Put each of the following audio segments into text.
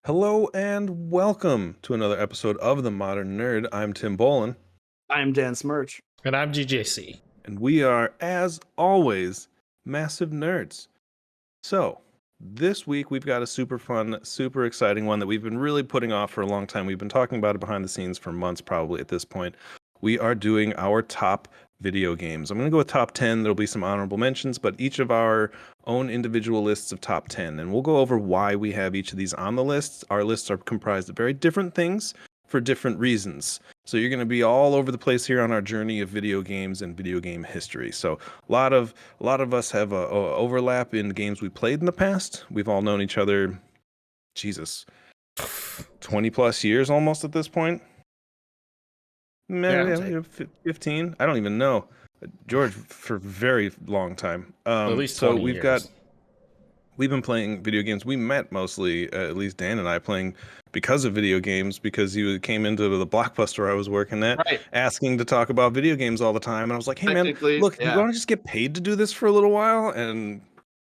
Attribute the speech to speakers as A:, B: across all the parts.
A: Hello and welcome to another episode of The Modern Nerd. I'm Tim Bolin,
B: I'm Dan Smirch.
C: And I'm GJC.
A: and we are, as always, massive nerds. So, this week we've got a super fun, super exciting one that we've been really putting off for a long time. We've been talking about it behind the scenes for months, probably at this point. We are doing our top video games. I'm going to go with top 10. There'll be some honorable mentions, but each of our own individual lists of top 10. And we'll go over why we have each of these on the lists. Our lists are comprised of very different things for different reasons. So you're going to be all over the place here on our journey of video games and video game history. So a lot of us have a overlap in games we played in the past. We've all known each other, Jesus, 20 plus years almost at this point. Maybe 15. I don't even know. George, for a very long time.
C: At least 20
A: so
C: years.
A: We've been playing video games. We met mostly, at least Dan and I, playing because of video games, because he came into the Blockbuster I was working at,
B: Right.
A: asking to talk about video games all the time. And I was like, hey, man, look, you want to just get paid to do this for a little while? And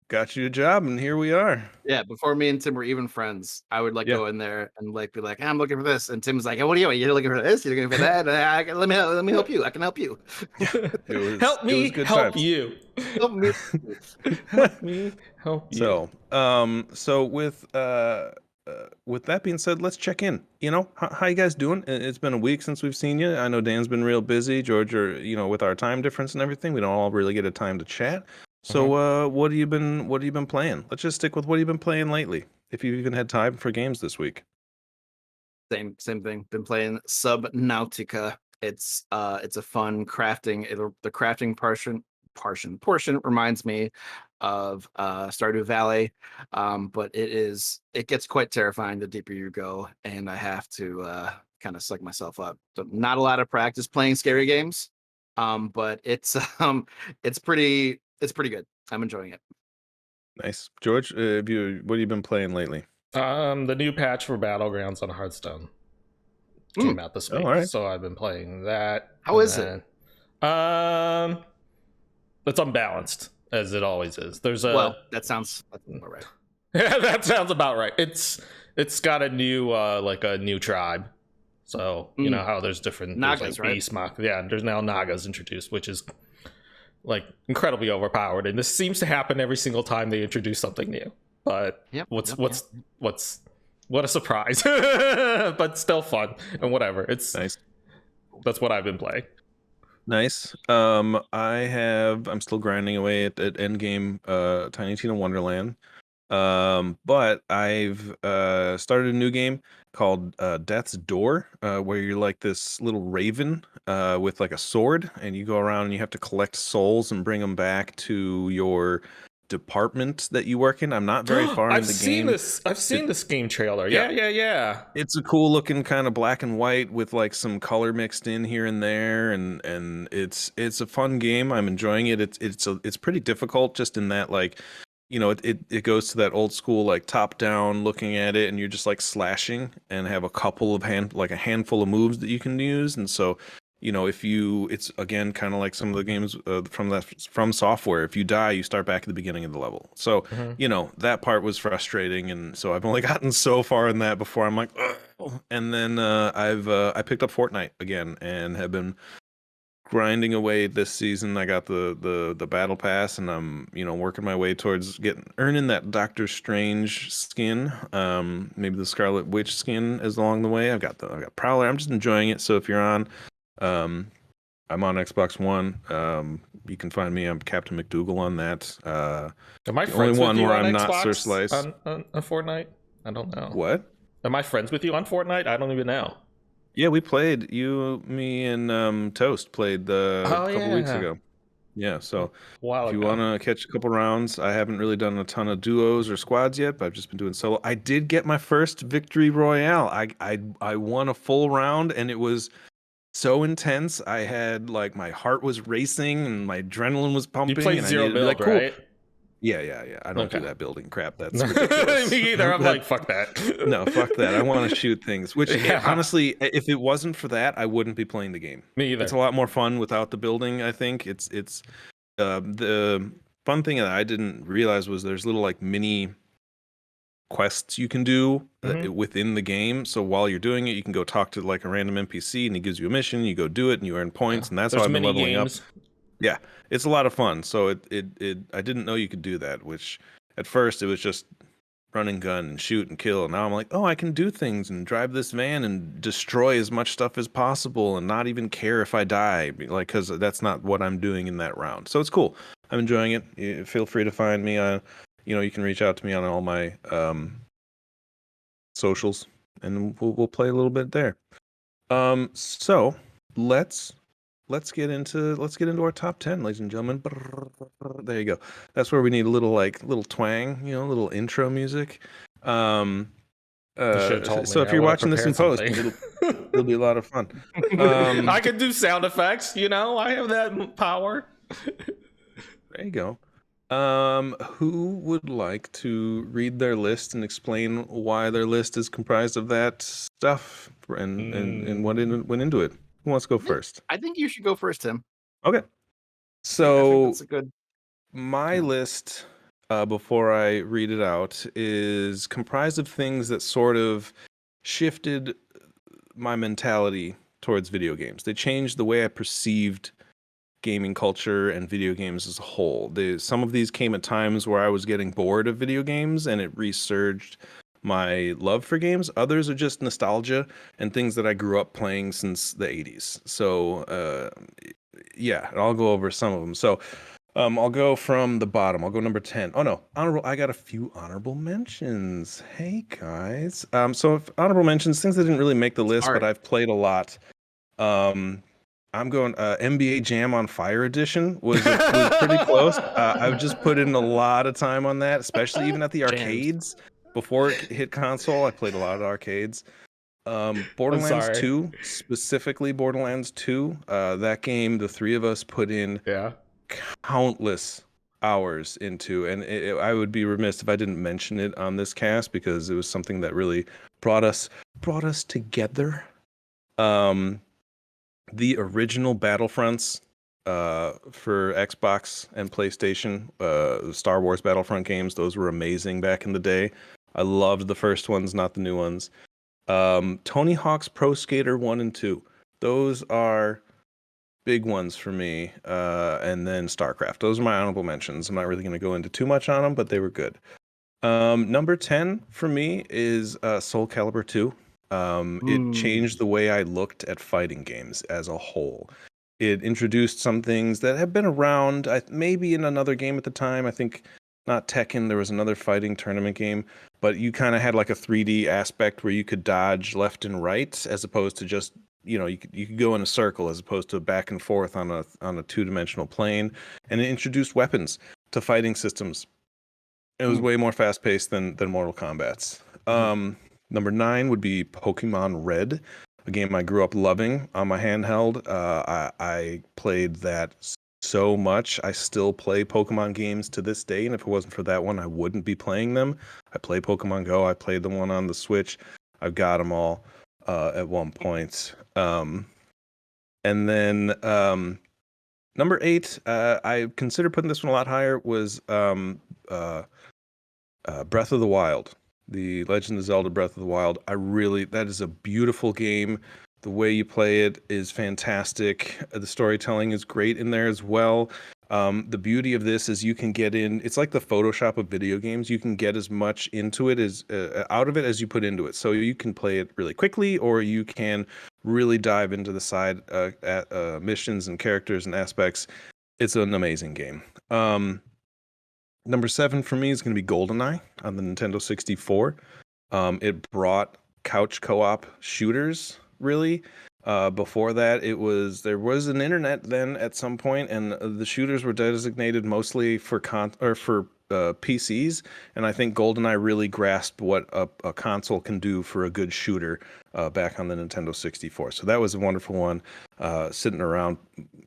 A: got you a job, and here we are.
B: Yeah, before me and Tim were even friends, I would go in there and be like, I'm looking for this, and Tim's like, hey, what are you? You're looking for this? You're looking for that? Let me help you. I can help you.
C: Help me help you.
B: Help me.
C: Help me help you.
A: So with that being said, let's check in. How you guys doing? It's been a week since we've seen you. I know Dan's been real busy. George, with our time difference and everything, we don't all really get a time to chat. So what have you been playing? Let's just stick with what you've been playing lately, if you've even had time for games this week.
B: Same thing. Been playing Subnautica. It's a fun crafting. The crafting portion reminds me of Stardew Valley, but it gets quite terrifying the deeper you go, and I have to kind of psych myself up. So not a lot of practice playing scary games, but it's pretty good. I'm enjoying it.
A: Nice. George, what have you been playing lately?
C: The new patch for Battlegrounds on Hearthstone came out this week,
A: right.
C: so I've been playing that.
B: How is it?
C: It's unbalanced, as it always is.
B: That sounds about right.
C: Yeah, that sounds about right. It's got a new a new tribe. So you know how there's different
B: Nagas, right?
C: Beast Mock. Yeah, there's now Nagas introduced, which is incredibly overpowered, and this seems to happen every single time they introduce something new. But what a surprise. But still fun and whatever. It's
A: nice.
C: That's what I've been playing.
A: Nice. I'm still grinding away at endgame Tiny Tina Wonderland. But I've started a new game called Death's Door, where you're like this little raven with like a sword, and you go around and you have to collect souls and bring them back to your department that you work in. I'm not very far in the game.
C: I've seen this game trailer. Yeah.
A: It's a cool looking kind of black and white with like some color mixed in here and there, and it's a fun game. I'm enjoying it. It's pretty difficult just in that it goes to that old school like top down looking at it, and you're just like slashing and have a couple of a handful of moves that you can use. And so it's again kind of like some of the games from software. If you die, you start back at the beginning of the level. So that part was frustrating, and so I've only gotten so far in that before I'm like, ugh. And then I picked up Fortnite again and have been grinding away this season. I got the battle pass, and I'm working my way towards earning that Doctor Strange skin. Maybe the Scarlet Witch skin is along the way. I've got Prowler. I'm just enjoying it. So if you're on, I'm on Xbox One. You can find me. I'm Captain McDougal on that.
C: Am I
A: the
C: friends
A: only one
C: with you
A: where
C: on
A: I'm
C: Xbox
A: not Sir Slice
C: on Fortnite? I don't know.
A: What?
C: Am I friends with you on Fortnite? I don't even know.
A: Yeah, we played. You, me, and Toast played a couple weeks ago. Yeah, so if you want to catch a couple rounds, I haven't really done a ton of duos or squads yet, but I've just been doing solo. I did get my first victory royale. I won a full round, and it was so intense. I had my heart was racing and my adrenaline was pumping.
C: You played zero build, right?
A: Yeah. I don't do that building crap. That's ridiculous.
C: Me either. I'm like, fuck that.
A: No, fuck that. I want to shoot things. Which honestly, if it wasn't for that, I wouldn't be playing the game.
C: Me either.
A: It's a lot more fun without the building. I think it's the fun thing that I didn't realize was there's little mini quests you can do
C: Mhm.
A: within the game. So while you're doing it, you can go talk to like a random NPC and he gives you a mission. You go do it and you earn points, and that's how
C: There's
A: I've been
C: mini
A: leveling up.
C: games.
A: Yeah, it's a lot of fun. So it I didn't know you could do that, which at first it was just run and gun and shoot and kill. And now I'm like, oh, I can do things and drive this van and destroy as much stuff as possible and not even care if I die, like, because that's not what I'm doing in that round. So it's cool. I'm enjoying it. Feel free to find me on, you can reach out to me on all my socials, and we'll play a little bit there. So let's get into our top 10, ladies and gentlemen. There you go. That's where we need a little twang, a little intro music.
C: You should have told me.
A: So if
C: I
A: you're
C: would have
A: watching this in
C: prepared
A: post,
C: something.
A: it'll be a lot of fun.
C: I could do sound effects. I have that power.
A: There you go. Who would like to read their list and explain why their list is comprised of that stuff and what went into it? Who wants to go first?
B: I think you should go first, Tim.
A: Okay.
B: I think
A: So
B: that's a good.
A: my list, before I read it out, is comprised of things that sort of shifted my mentality towards video games. They changed the way I perceived gaming culture and video games as a whole. Some of these came at times where I was getting bored of video games and it resurged my love for games. Others are just nostalgia and things that I grew up playing since the 80s. So, yeah, I'll go over some of them. So, I'll go from the bottom. I'll go number 10. Oh no, honorable. I got a few honorable mentions. Hey guys. So if honorable mentions, things that didn't really make the list, but I've played a lot. I'm going NBA Jam on Fire Edition was pretty close. I've just put in a lot of time on that, especially even at the arcades. Before it hit console, I played a lot of arcades. Borderlands 2, specifically Borderlands 2. That game, the three of us put in countless hours into, and I would be remiss if I didn't mention it on this cast because it was something that really brought us together. The original Battlefronts for Xbox and PlayStation, the Star Wars Battlefront games, those were amazing back in the day. I loved the first ones, not the new ones. Tony Hawk's Pro Skater 1 and 2. Those are big ones for me. And then StarCraft. Those are my honorable mentions. I'm not really going to go into too much on them, but they were good. Number 10 for me is Soul Calibur 2. It changed the way I looked at fighting games as a whole. It introduced some things that have been around, maybe in another game at the time. I think not Tekken, there was another fighting tournament game, but you kind of had like a 3D aspect where you could dodge left and right as opposed to just, you could go in a circle as opposed to back and forth on a two-dimensional plane. And it introduced weapons to fighting systems. It was way more fast-paced than Mortal Kombat's. Number 9 would be Pokemon Red, a game I grew up loving on my handheld. I played that so much. I still play Pokemon games to this day, and if it wasn't for that one, I wouldn't be playing them. I play Pokemon Go. I played the one on the Switch. I've got them all at one point. And then number 8, I considered putting this one a lot higher, was Breath of the Wild. The Legend of Zelda Breath of the Wild. That is a beautiful game. The way you play it is fantastic. The storytelling is great in there as well. The beauty of this is you can get in, it's like the Photoshop of video games. You can get as much into it as out of it as you put into it. So you can play it really quickly, or you can really dive into the side missions and characters and aspects. It's an amazing game. Number 7 for me is going to be GoldenEye on the Nintendo 64. It brought couch co-op shooters, really. Before that, there was an internet then at some point, and the shooters were designated mostly for PCs. And I think GoldenEye really grasped what a console can do for a good shooter back on the Nintendo 64. So that was a wonderful one. Sitting around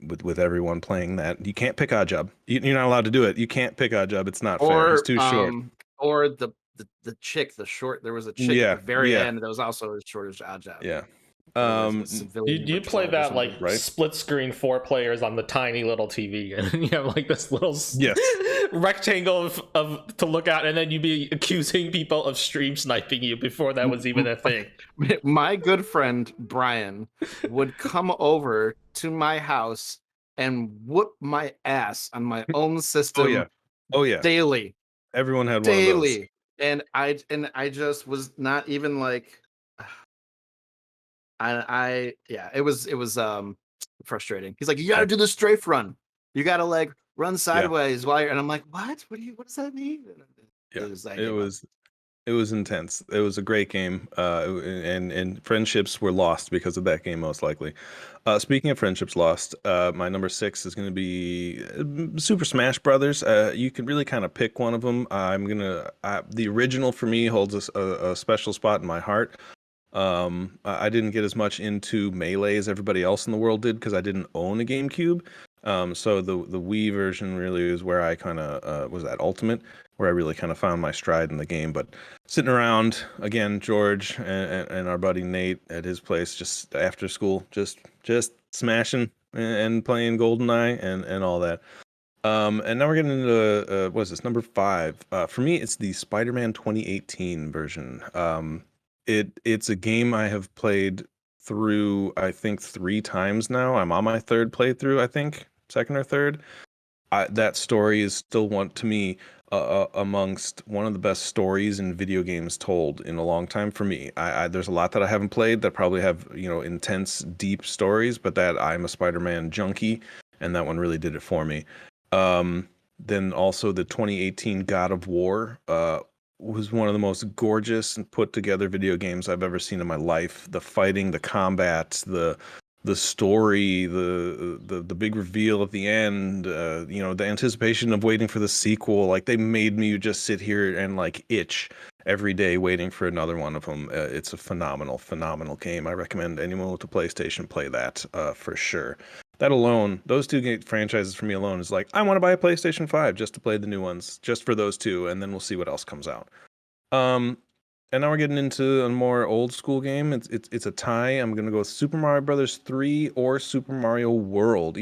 A: with everyone playing that. You can't pick Oddjob. You're not allowed to do it. You can't pick Oddjob. It's not fair. It's too short.
B: Or the chick, the short. There was a chick at the very end that was also as short as Oddjob.
A: Yeah.
B: Otherwise, with civilian
C: You play
B: patrol or
C: that like
B: something.
A: Right.
C: split screen 4 players on the tiny little TV, and you have like this little
A: Yes.
C: rectangle of to look at, and then you'd be accusing people of stream sniping you before that was even a thing.
B: My good friend Brian would come over to my house and whoop my ass on my own system
A: Oh yeah.
B: daily.
A: Everyone had one of those.
B: Daily. And I just was not even like it was frustrating. He's like, you gotta do the strafe run. You gotta like run sideways while you're, and I'm like, what does that mean?
A: Yeah,
B: I
A: it
B: gave up.
A: was intense. It was a great game, and friendships were lost because of that game, most likely. Speaking of friendships lost, my number 6 is going to be Super Smash Brothers. You can really kind of pick one of them. The original for me holds a special spot in my heart. I didn't get as much into Melee as everybody else in the world did because I didn't own a GameCube. So the Wii version really is where I kind of was at Ultimate, where I really kind of found my stride in the game. But sitting around again, George and our buddy Nate at his place, just after school, just smashing and playing GoldenEye and all that. And now we're getting into what is this, number 5? For me, it's the Spider-Man 2018 version. It's a game I have played through, I think, 3 times now. I'm on my 3rd playthrough, I think, 2nd or 3rd. That story is still one to me amongst one of the best stories in video games told in a long time for me. There's a lot that I haven't played that probably have intense, deep stories, but that I'm a Spider-Man junkie, and that one really did it for me. Then also the 2018 God of War was one of the most gorgeous and put together video games I've ever seen in my life. The fighting, the combat, the story, the big reveal at the end, the anticipation of waiting for the sequel. Like, they made me just sit here and like itch every day waiting for another one of them. It's a phenomenal game. I recommend anyone with a PlayStation play that for sure. That alone, those 2 franchises for me alone is like, I want to buy a PlayStation 5 just to play the new ones, just for those 2, and then we'll see what else comes out. And now we're getting into a more old school game. It's a tie. I'm gonna go with Super Mario Brothers 3 or Super Mario World.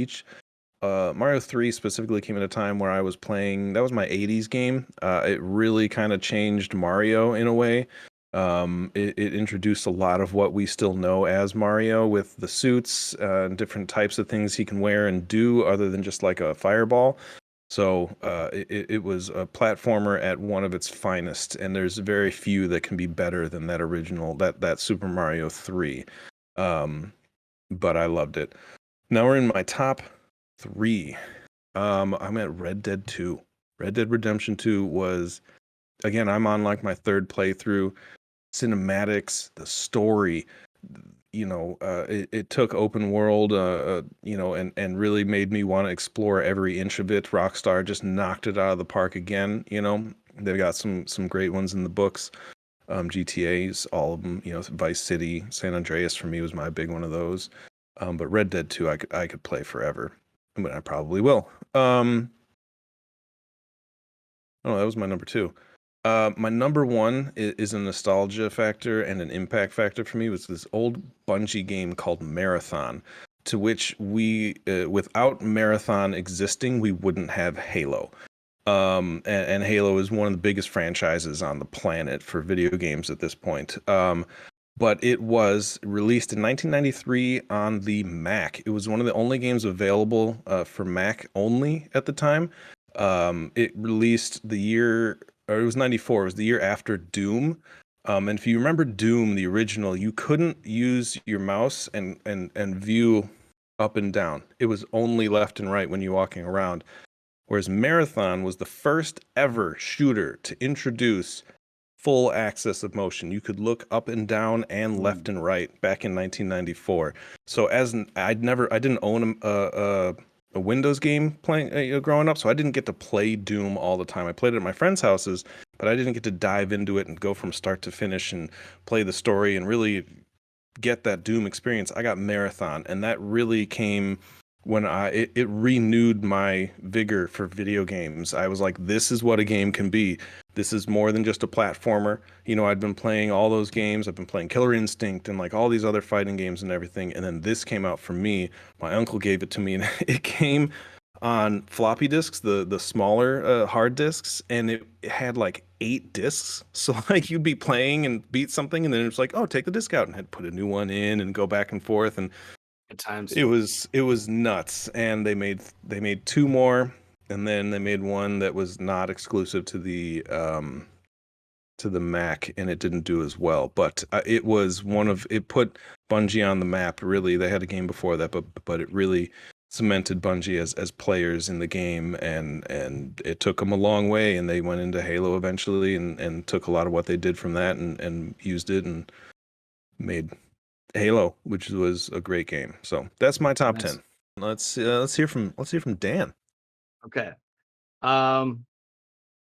A: Mario 3 specifically came at a time where I was playing. That was my 80s game. It really kind of changed Mario in a way. It introduced a lot of what we still know as Mario, with the suits and different types of things he can wear and do other than just like a fireball. So it was a platformer at one of its finest, and there's very few that can be better than that original, that Super Mario 3. But I loved it. Now we're in my top 3. I'm at Red Dead 2. Red Dead Redemption 2 was, again, I'm on like my 3rd playthrough. Cinematics, the story, it took open world, and really made me want to explore every inch of it. Rockstar just knocked it out of the park again. They've got some great ones in the books. GTA's, all of them. Vice City, San Andreas for me was my big one of those. But Red Dead 2, I could play forever. But I probably will. Oh, that was my number 2. My number 1 is a nostalgia factor and an impact factor for me. Was this old Bungie game called Marathon, to which we, without Marathon existing, we wouldn't have Halo. And Halo is one of the biggest franchises on the planet for video games at this point. But it was released in 1993 on the Mac. It was one of the only games available for Mac only at the time. It released the year, or it was 94. It was the year after Doom. And if you remember Doom, the original, you couldn't use your mouse and view up and down. It was only left and right when you're walking around. Whereas Marathon was the first ever shooter to introduce full axis of motion. You could look up and down and left and right back in 1994. So I didn't own a Windows game playing growing up, so I didn't get to play Doom all the time. I played it at my friends' houses, but I didn't get to dive into it and go from start to finish and play the story and really get that Doom experience. I got Marathon, and that really came when it renewed my vigor for video games. I was like, this is what a game can be. this is more than just a platformer. You know, I'd been playing all those games. I've been playing Killer Instinct and like all these other fighting games and everything. And then this came out for me. My uncle gave it to me, and it came on floppy disks, the smaller hard disks, and it had like 8 discs. So like you'd be playing and beat something, and then it's like, oh, take the disc out, and I'd put a new one in and go back and forth, and
B: Good times.
A: it was nuts. And they made 2 more, and then they made one that was not exclusive to the Mac, and it didn't do as well. But it was it put Bungie on the map. Really, they had a game before that, but it really cemented Bungie as players in the game, and it took them a long way. And they went into Halo eventually, and took a lot of what they did from that and used it and made Halo, which was a great game. So that's my top
B: Nice.
A: 10. Let's hear from Dan.
B: Okay.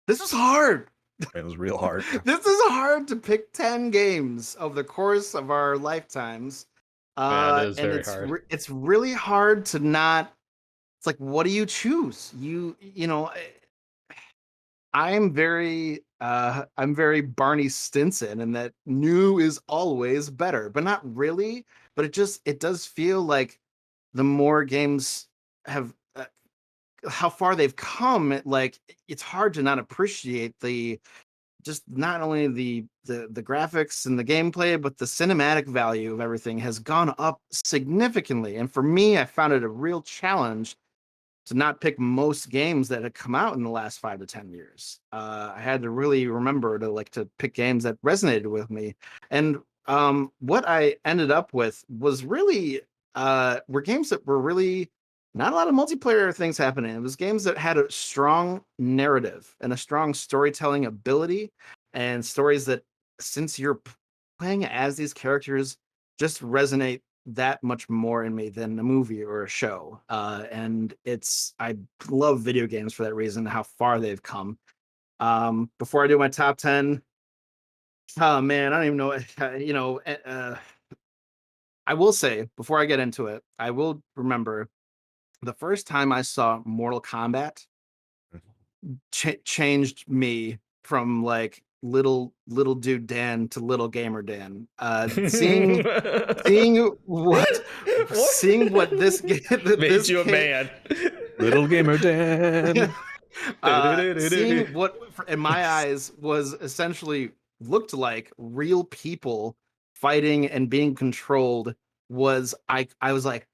B: This was hard.
A: It was real hard.
B: This is hard to pick 10 games over the course of our lifetimes.
C: Yeah, it is
B: And
C: very hard.
B: it's really hard to not. It's like, what do you choose? You know, I'm very Barney Stinson, in that new is always better, but not really. But it does feel like the more games have how far they've come, it's hard to not appreciate just not only the graphics and the gameplay, but the cinematic value of everything has gone up significantly. And for me, I found it a real challenge to not pick most games that had come out in the last 5 to 10 years. I had to really remember to pick games that resonated with me. And what I ended up with was really were games that were really not a lot of multiplayer things happening. It was games that had a strong narrative and a strong storytelling ability, and stories that, since you're playing as these characters, just resonate that much more in me than a movie or a show. And I love video games for that reason, how far they've come. Before I do my top 10, oh man, I don't even know. I will say, before I get into it, I will remember the first time I saw Mortal Kombat changed me from like little dude Dan to little gamer Dan. Seeing what seeing what this game
C: Made you a man.
A: Little gamer Dan.
B: seeing what in my eyes was essentially looked like real people fighting and being controlled was I was like,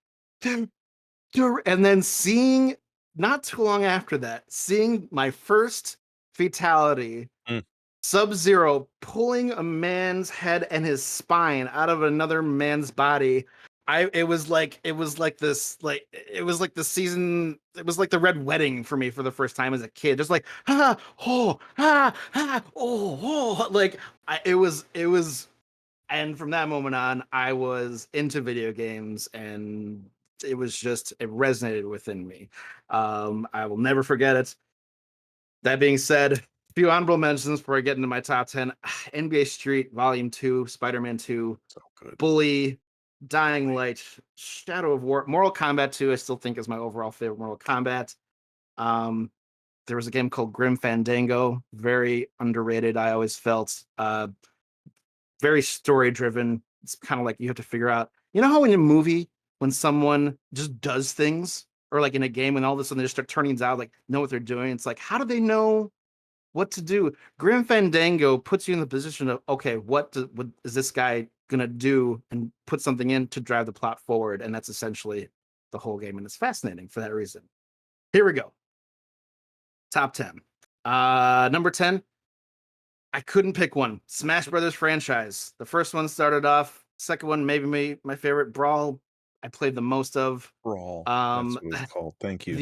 B: and then seeing, not too long after that, seeing my first fatality, Sub-Zero pulling a man's head and his spine out of another man's body. It was like the season, it was like the Red Wedding for me for the first time as a kid. Just like, it was, and from that moment on, I was into video games, and it resonated within me. I will never forget it. That being said, a few honorable mentions before I get into my top 10. NBA Street Volume 2, Spider-Man 2,
A: So good.
B: Bully, Dying Light, Shadow of War, Mortal Kombat 2, I still think is my overall favorite Mortal Kombat. There was a game called Grim Fandango, very underrated, I always felt. Very story driven. It's kind of like you have to figure out, how in a movie, when someone just does things, or like in a game, when all of a sudden they just start turning out, like know what they're doing. It's like, how do they know what to do? Grim Fandango puts you in the position of, okay, what is this guy gonna do, and put something in to drive the plot forward. And that's essentially the whole game. And it's fascinating for that reason. Here we go. Top 10. Number 10. I couldn't pick one. Smash Brothers franchise. The first one started off. Second one, maybe my favorite. Brawl, I played the most of.
A: Brawl. That's what it's called. Thank you.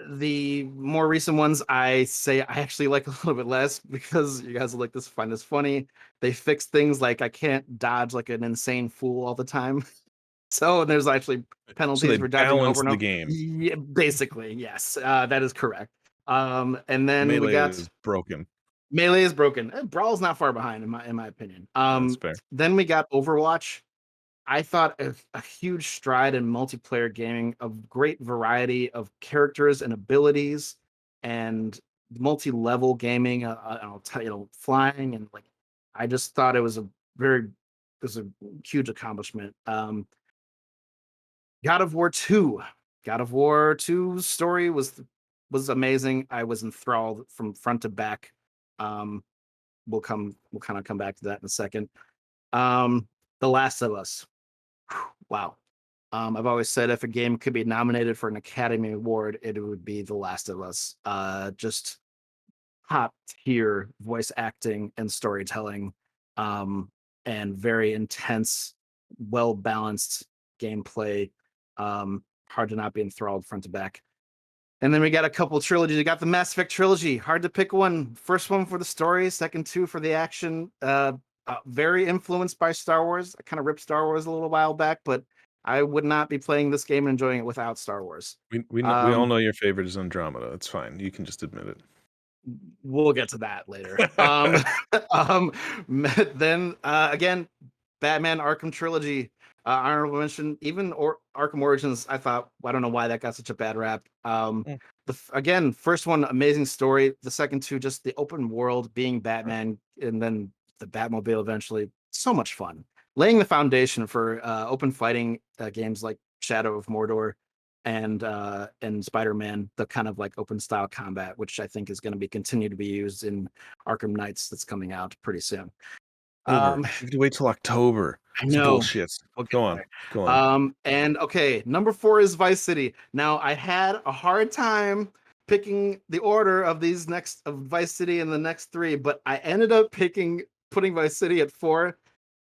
B: The more recent ones, I actually like a little bit less, because you guys will find this funny. They fixed things like I can't dodge like an insane fool all the time. So there's actually penalties for dodging over and over.
A: The game.
B: Yeah, basically, yes, that is correct. And then
A: Melee
B: we got
A: is broken.
B: Melee is broken. Brawl's not far behind in my opinion.
A: That's fair.
B: Then we got Overwatch. I thought a huge stride in multiplayer gaming, of great variety of characters and abilities, and multi-level gaming, flying, and like I just thought it was a huge accomplishment. God of War 2. God of War 2's story was amazing. I was enthralled from front to back. We'll kind of come back to that in a second. The Last of Us. Wow. I've always said if a game could be nominated for an Academy Award, it would be The Last of Us. Just top tier voice acting and storytelling, and very intense, well balanced gameplay. Hard to not be enthralled front to back. And then we got a couple of trilogies. We got the Mass Effect trilogy. Hard to pick one. First one for the story, second two for the action. Very influenced by Star Wars. I kind of ripped Star Wars a little while back, but I would not be playing this game and enjoying it without Star Wars.
A: We all know your favorite is Andromeda. It's fine. You can just admit it.
B: We'll get to that later. Then again, Batman Arkham trilogy. Honorable mention, even Arkham Origins. I don't know why that got such a bad rap. Again, first one, amazing story. The second two, just the open world, being Batman, and then the Batmobile eventually. So much fun. Laying the foundation for open fighting games like Shadow of Mordor and Spider-Man, the kind of like open style combat, which I think is going to continue to be used in Arkham Knights that's coming out pretty soon.
A: You have to wait till October.
B: I know.
A: Bullshit. Go on.
B: And okay, number 4 is Vice City. Now I had a hard time picking the order of Vice City and the next 3, but I ended up putting Vice City at 4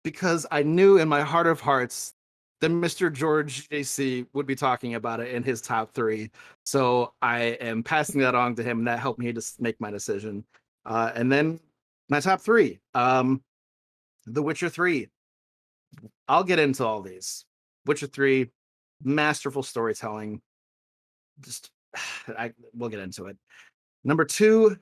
B: because I knew in my heart of hearts that Mr. George JC would be talking about it in his top 3. So I am passing that on to him, and that helped me to make my decision. And then my top 3. The Witcher 3. I'll get into all these. Witcher 3, masterful storytelling. We'll get into it. Number 2,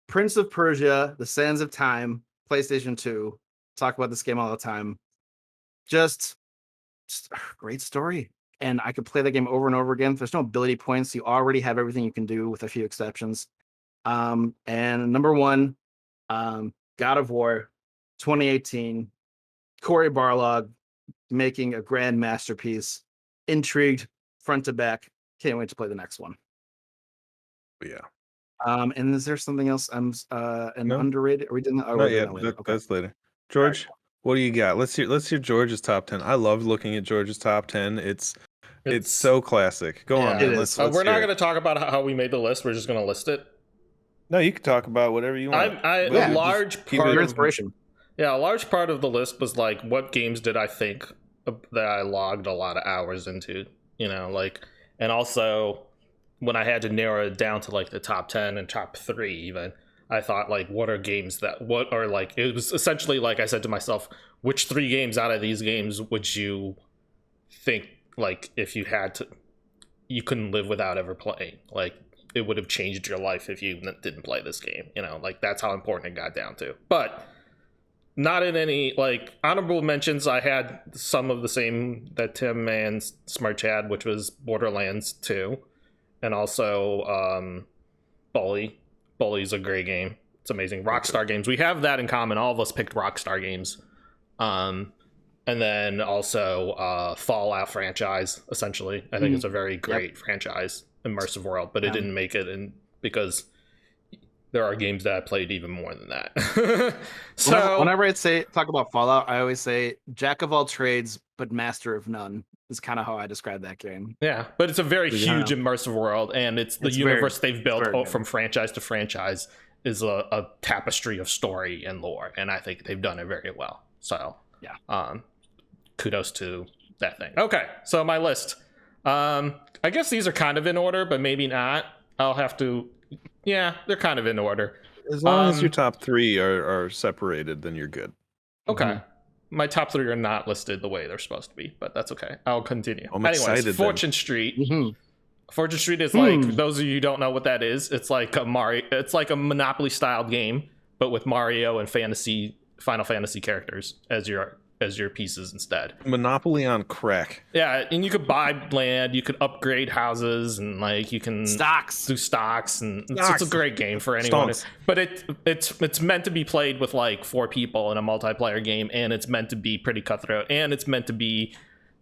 B: Prince of Persia, The Sands of Time, PlayStation 2. Talk about this game all the time. Just a great story. And I could play the game over and over again. There's no ability points. You already have everything you can do with a few exceptions. And number 1, God of War 2018. Cory Barlog making a grand masterpiece. Intrigued front to back. Can't wait to play the next one.
A: Yeah.
B: And is there something else? Underrated? Are we doing that? Oh,
A: Not yet. That's later. George, what do you got? Let's hear George's top 10. I love looking at George's top 10. It's so classic. Go on, man. Let's
C: we're not going to talk about how we made the list. We're just going to list it.
A: No, you can talk about whatever you want.
C: A large part of
B: inspiration.
C: Yeah, a large part of the list was like, what games did I think that I logged a lot of hours into? And also when I had to narrow it down to like the top 10 and top 3 even, I thought like, what are games it was essentially like I said to myself, which 3 games out of these games would you think like if you had to, you couldn't live without ever playing? Like it would have changed your life if you didn't play this game, like that's how important it got down to. But not in any like honorable mentions. I had some of the same that Tim and Smart had, which was Borderlands 2, and also Bully. Bully's a great game. It's amazing. Rockstar games. We have that in common. All of us picked Rockstar games. And then also Fallout franchise. Essentially, I think it's a very great franchise, immersive world, but it didn't make it because there are games that I played even more than that. So
B: whenever I talk about Fallout, I always say jack of all trades, but master of none is kind of how I describe that game.
C: Yeah, but it's a very huge immersive world, and it's the universe they've built from franchise to franchise is a tapestry of story and lore, and I think they've done it very well. So yeah, kudos to that thing. Okay, so my list. I guess these are kind of in order, but maybe not. I'll have to. Yeah, they're kind of in order.
A: As long as your top 3 are separated, then you're good.
C: Okay. Mm-hmm. My top 3 are not listed the way they're supposed to be, but that's okay. I'll continue.
A: I'm excited.
C: Fortune Street. Mm-hmm. Fortune Street is like, those of you who don't know what that is, it's like a Monopoly style game, but with Mario and Final Fantasy characters as your as your pieces instead.
A: Monopoly on crack.
C: Yeah, and you could buy land, you could upgrade houses, and like you can do stocks, and it's a great game for anyone.
A: Stonks.
C: But it's meant to be played with like 4 people in a multiplayer game, and it's meant to be pretty cutthroat, and it's meant to be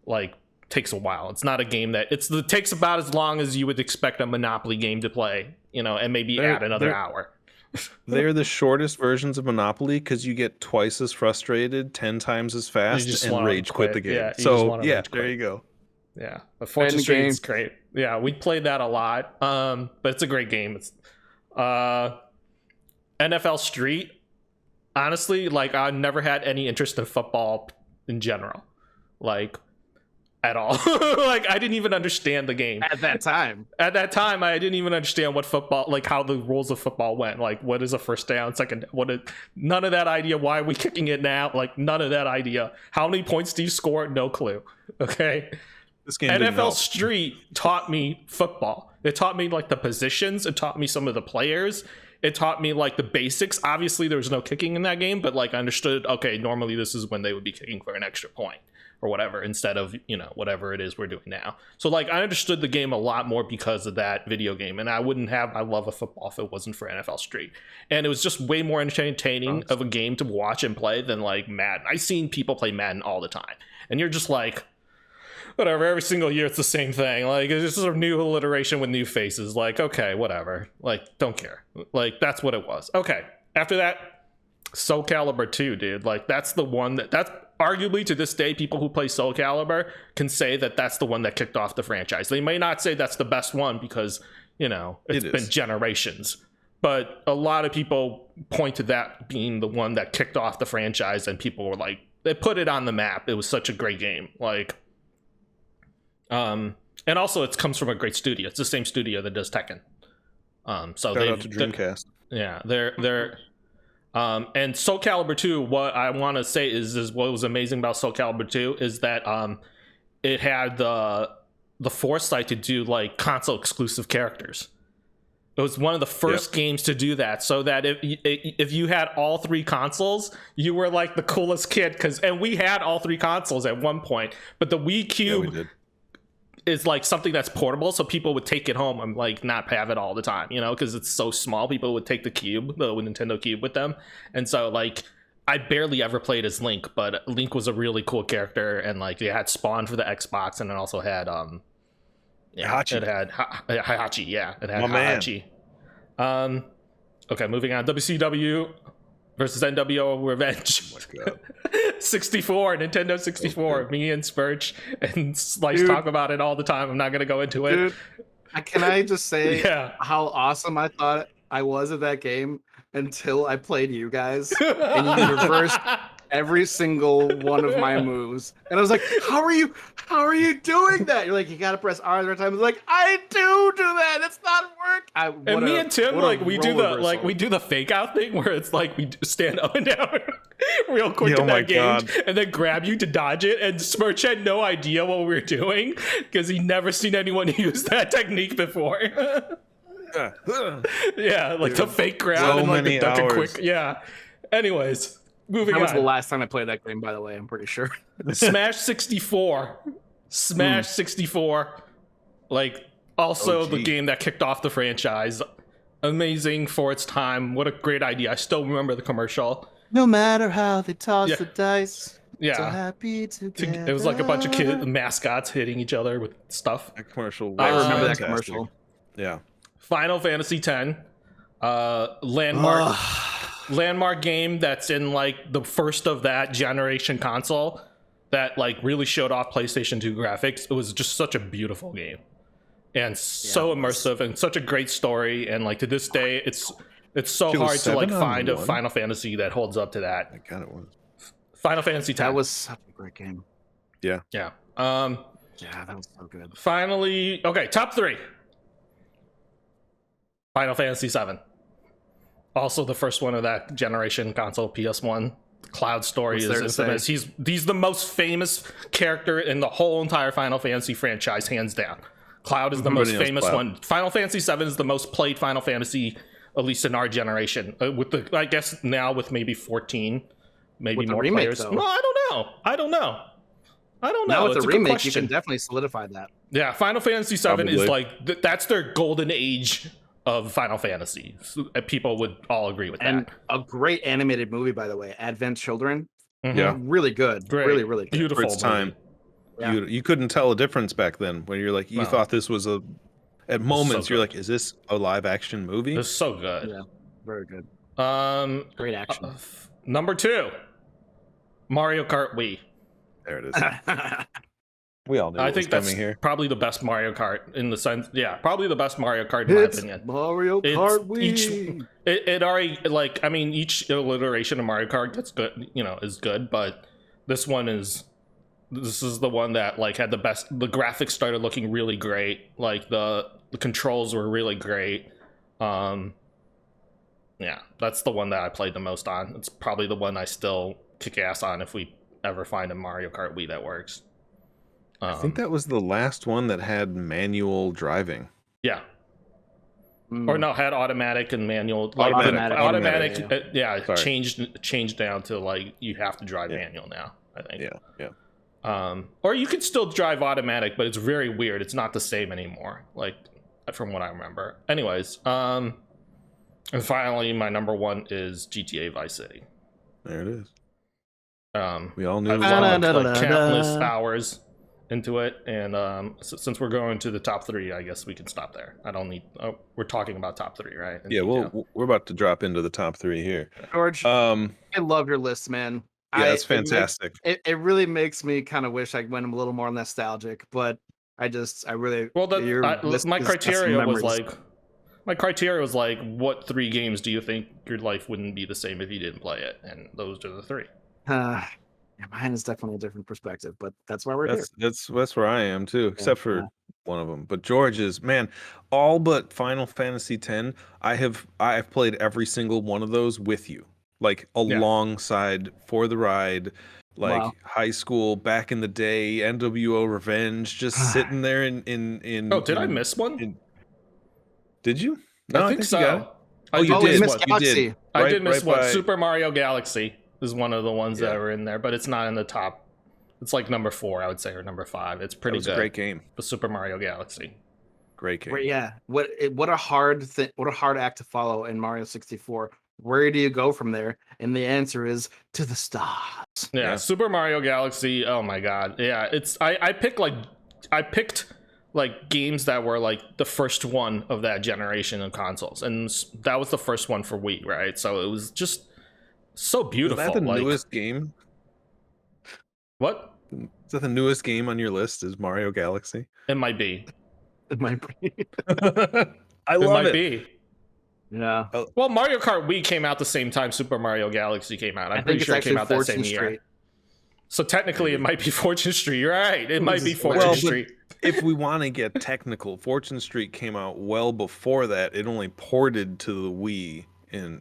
C: like takes a while. It's not a game that it takes about as long as you would expect a Monopoly game to play, you know, and maybe add another hour.
A: They're the shortest versions of Monopoly because you get twice as frustrated, 10 times as fast, and rage quit the game.
C: Yeah,
A: there you go.
C: Yeah, but Fortune Street is great. Yeah, we played that a lot. But it's a great game. It's NFL Street. Honestly, like I never had any interest in football in general, like at all. Like I didn't even understand the game
B: At that time,
C: I didn't even understand what football, like how the rules of football went. Like what is a first down, second, none of that idea. Why are we kicking it now? Like none of that idea. How many points do you score? No clue. Okay.
A: This game
C: NFL Street taught me football. It taught me like the positions. It taught me some of the players. It taught me like the basics. Obviously there was no kicking in that game, but like I understood, okay, normally this is when they would be kicking for an extra point or whatever, instead of, you know, whatever it is we're doing now. So like I understood the game a lot more because of that video game, and I wouldn't have my love of football if it wasn't for NFL Street. And it was just way more entertaining of a game to watch and play than like Madden. I've seen people play Madden all the time, and you're just like, whatever, every single year it's the same thing. Like it's just a new alliteration with new faces. Like, okay, whatever. Like, don't care. Like that's what it was. Okay. After that, Soul Calibur 2, dude. Like that's the one that's arguably to this day, people who play Soul Calibur can say that that's the one that kicked off the franchise. They may not say that's the best one because, you know, it's been generations. But a lot of people point to that being the one that kicked off the franchise, and people were like, they put it on the map. It was such a great game. Like, and also it comes from a great studio. It's the same studio that does Tekken. So
A: shout out to Dreamcast.
C: Yeah, they're and Soul Calibur 2, what I want to say is what was amazing about Soul Calibur 2 is that it had the foresight to do like console exclusive characters. It was one of the first games to do that, so that if you had all 3 consoles, you were like the coolest kid. And we had all 3 consoles at one point, but the Wii Cube is like something that's portable, so people would take it home and like not have it all the time, you know, because it's so small. People would take the Nintendo Cube with them, and so like I barely ever played as Link, but Link was a really cool character, and like they had Spawn for the Xbox, and it also had
A: Hachi.
C: It had Hachi, yeah, it had
A: My
C: Hachi. Okay, moving on. WCW versus Nwo Revenge.
A: Oh my God.
C: 64, Nintendo 64. Okay. Me and Spurch and Slice talk about it all the time. I'm not going to go into it.
B: Dude, can I just say how awesome I thought I was at that game until I played you guys and you reversed every single one of my moves. And I was like, how are you doing that? You're like, you gotta press R the right time. I was like, I do that. It's not work.
C: And me and Tim, like we do the fake out thing where it's like we stand up and down real quick in that game and then grab you to dodge it. And Smirch had no idea what we were doing because he'd never seen anyone use that technique before. Yeah, like the fake grab and like the duck and quick. Yeah. Anyways. Moving on.
B: That was the last time I played that game, by the way, I'm pretty sure.
C: Smash 64. Smash 64. Like, also the game that kicked off the franchise. Amazing for its time. What a great idea. I still remember the commercial.
B: No matter how they toss the dice.
C: Yeah.
B: So happy together.
C: It was like a bunch of mascots hitting each other with stuff.
A: That commercial.
B: I remember that commercial.
A: Yeah.
C: Final Fantasy X. Landmark game that's in like the first of that generation console that like really showed off PlayStation 2 graphics. It was just such a beautiful game and so immersive and such a great story. And like to this day, it's so hard to like find a Final Fantasy that holds up to that.
A: I kind of was.
C: Final Fantasy X.
B: That was such a great game.
A: Yeah.
C: Yeah.
B: Yeah, that was so good.
C: Finally, okay, top 3. Final Fantasy VII. Also the first one of that generation console, PS1. Cloud story is infamous. He's the most famous character in the whole entire Final Fantasy franchise, hands down. Cloud is the most famous one. Final Fantasy VII is the most played Final Fantasy, at least in our generation. With the, I guess now with maybe 14, maybe
B: With the
C: more
B: remake,
C: players.
B: though.
C: No, I don't know.
B: Now with
C: It's
B: the
C: a good
B: remake, you
C: question.
B: can definitely solidify that.
C: Yeah, Final Fantasy VII is
A: Probably.
C: like that's their golden age of Final Fantasy. People would all agree with
B: And
C: that.
B: a great animated movie, by the way, Advent Children.
C: Mhm.
A: Yeah.
B: Really good.
C: Great.
B: Really, really good.
C: Beautiful
A: For its
C: movie.
A: time.
B: Yeah.
A: You couldn't tell a difference back then when you're like you
C: No.
A: thought this was a. At moments
C: so
A: you're
C: good.
A: like, is this a live action movie?
C: It's so good.
B: Yeah. Very good.
C: Great
B: action.
C: Number 2, Mario Kart Wii.
A: There it is. We all knew
C: I
A: what was
C: think that's
A: coming here.
C: probably the best Mario Kart in the sense. Yeah, probably the best Mario Kart in my opinion.
B: Mario
C: It's
B: Kart Wii.
C: It already like I mean each iteration of Mario Kart gets good, is good, but this is the one that like had the best. The graphics started looking really great. Like the controls were really great. Yeah, that's the one that I played the most on. It's probably the one I still kick ass on if we ever find a Mario Kart Wii that works.
A: I think that was the last one that had manual driving.
C: Yeah. Or no, had automatic and manual.
A: Automatic.
C: Yeah,
A: Sorry.
C: changed down to like you have to drive manual now. I think.
A: Yeah.
C: Or you could still drive automatic, but it's very weird. It's not the same anymore. Like from what I remember. Anyways, and finally, my number 1 is GTA Vice City.
A: There it is. We all knew.
C: I've logged like countless hours into it, and since we're going to the top 3, I guess we can stop there. I don't need. We're talking about top 3, right?
A: Yeah, we're about to drop into the top 3 here.
B: George, I love your list, man.
A: Yeah, it's fantastic.
B: It really makes me kind of wish I went a little more nostalgic, but I really
C: my criteria was like, what 3 games do you think your life wouldn't be the same if you didn't play it? And those are the 3.
B: Yeah, mine is definitely a different perspective, but that's why we're here.
A: That's where I am too, except for one of them. But George's, man, all but Final Fantasy X. I've played every single one of those with you, like alongside for the ride, like high school back in the day, Nwo Revenge, just sitting there in.
C: Oh, did I miss one?
A: Did you?
C: No, I think so.
A: You did.
B: Galaxy.
C: I did miss one. Super Mario Galaxy is one of the ones that were in there, but it's not in the top. It's like number 4, I would say, or number 5. It's pretty good.
A: Great game.
C: The Super Mario Galaxy.
A: Great game.
B: Yeah. What a hard thing. What a hard act to follow in Mario 64. Where do you go from there? And the answer is to the stars.
C: Yeah. Super Mario Galaxy. Oh my god. Yeah. I picked games that were like the first one of that generation of consoles, and that was the first one for Wii, right? So it was just so beautiful.
A: Is that the newest game?
C: What?
A: Is that the newest game on your list? Is Mario Galaxy?
C: It might be.
B: It might be.
A: I love it.
C: Be.
B: Yeah.
C: Well, Mario Kart Wii came out the same time Super Mario Galaxy came out. I'm pretty sure it came out that same year. So technically, it might be Fortune Street. You're right. It might be Fortune Street.
A: If we want to get technical, Fortune Street came out well before that. It only ported to the Wii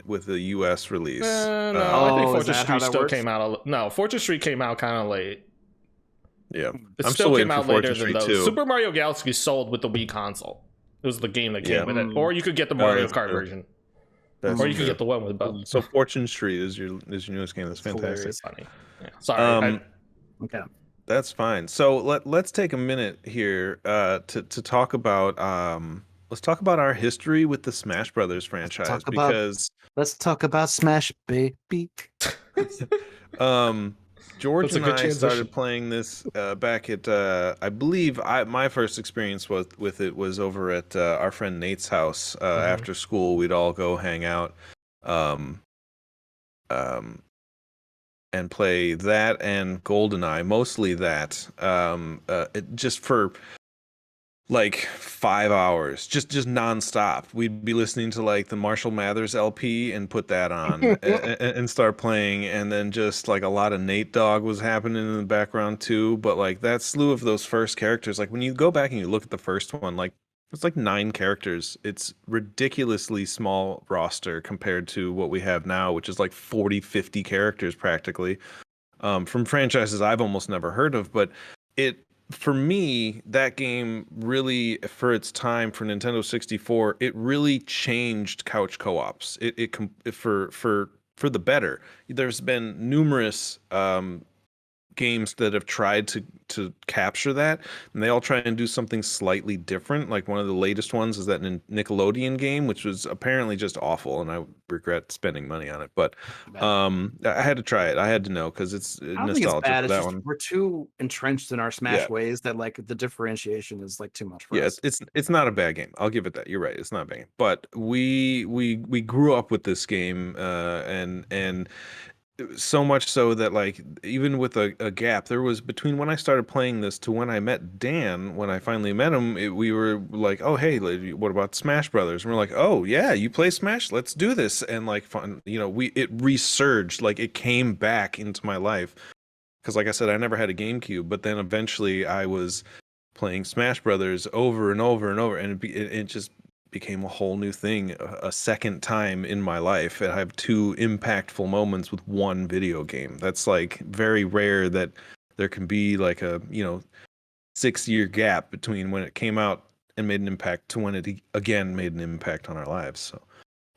A: with the US release.
C: No, I think Fortune Street still came out. No, Fortune Street came out kind of late.
A: Yeah,
C: it
A: I'm
C: still came out later
A: than
C: those.
A: too.
C: Super Mario Galaxy sold with the Wii console. It was the game that came with it, or you could get the Mario Kart version, or you could get the one with both.
A: So Fortune Street is your newest game. That's fantastic.
C: Funny. Yeah. Sorry.
B: Okay.
A: That's fine. So let's take a minute here to talk about let's talk about our history with the Smash Brothers franchise
B: let's talk about Smash, baby.
A: George and I started playing this back at I believe my first experience with it was over at our friend Nate's house. After school, we'd all go hang out and play that and GoldenEye, mostly that. Just for like 5 hours, just nonstop. We'd be listening to like the Marshall Mathers LP and put that on and start playing, and then just like a lot of Nate Dogg was happening in the background too. But like that slew of those first characters, like when you go back and you look at the first one, like it's like 9 characters. It's ridiculously small roster compared to what we have now, which is like 40-50 characters practically, from franchises I've almost never heard of. But for me, that game really, for its time, for Nintendo 64, it really changed couch co-ops. For for the better. There's been numerous games that have tried to capture that, and they all try and do something slightly different. Like one of the latest ones is that Nickelodeon game, which was apparently just awful, and I regret spending money on it. But I had to try it. I had to know because it's
B: I don't think it's
A: nostalgia
B: bad.
A: for
B: It's
A: that
B: just
A: one.
B: we're too entrenched in our
A: Yeah.
B: Smash ways that like the differentiation is like too much for
A: Yeah,
B: us.
A: it's not a bad game. I'll give it that. You're right. It's not a bad game. But we grew up with this game, and so much so that like even with a gap, there was between when I started playing this to when I met Dan. When I finally met him, we were like, oh hey, what about Smash Brothers? And we're like, oh yeah, you play Smash? Let's do this. And like fun, it resurged, like it came back into my life. Because like I said, I never had a GameCube, but then eventually I was playing Smash Brothers over and over and over, and it just became a whole new thing, a second time in my life. And I have two impactful moments with one video game. That's like very rare that there can be like a 6-year gap between when it came out and made an impact to when it again made an impact on our lives. So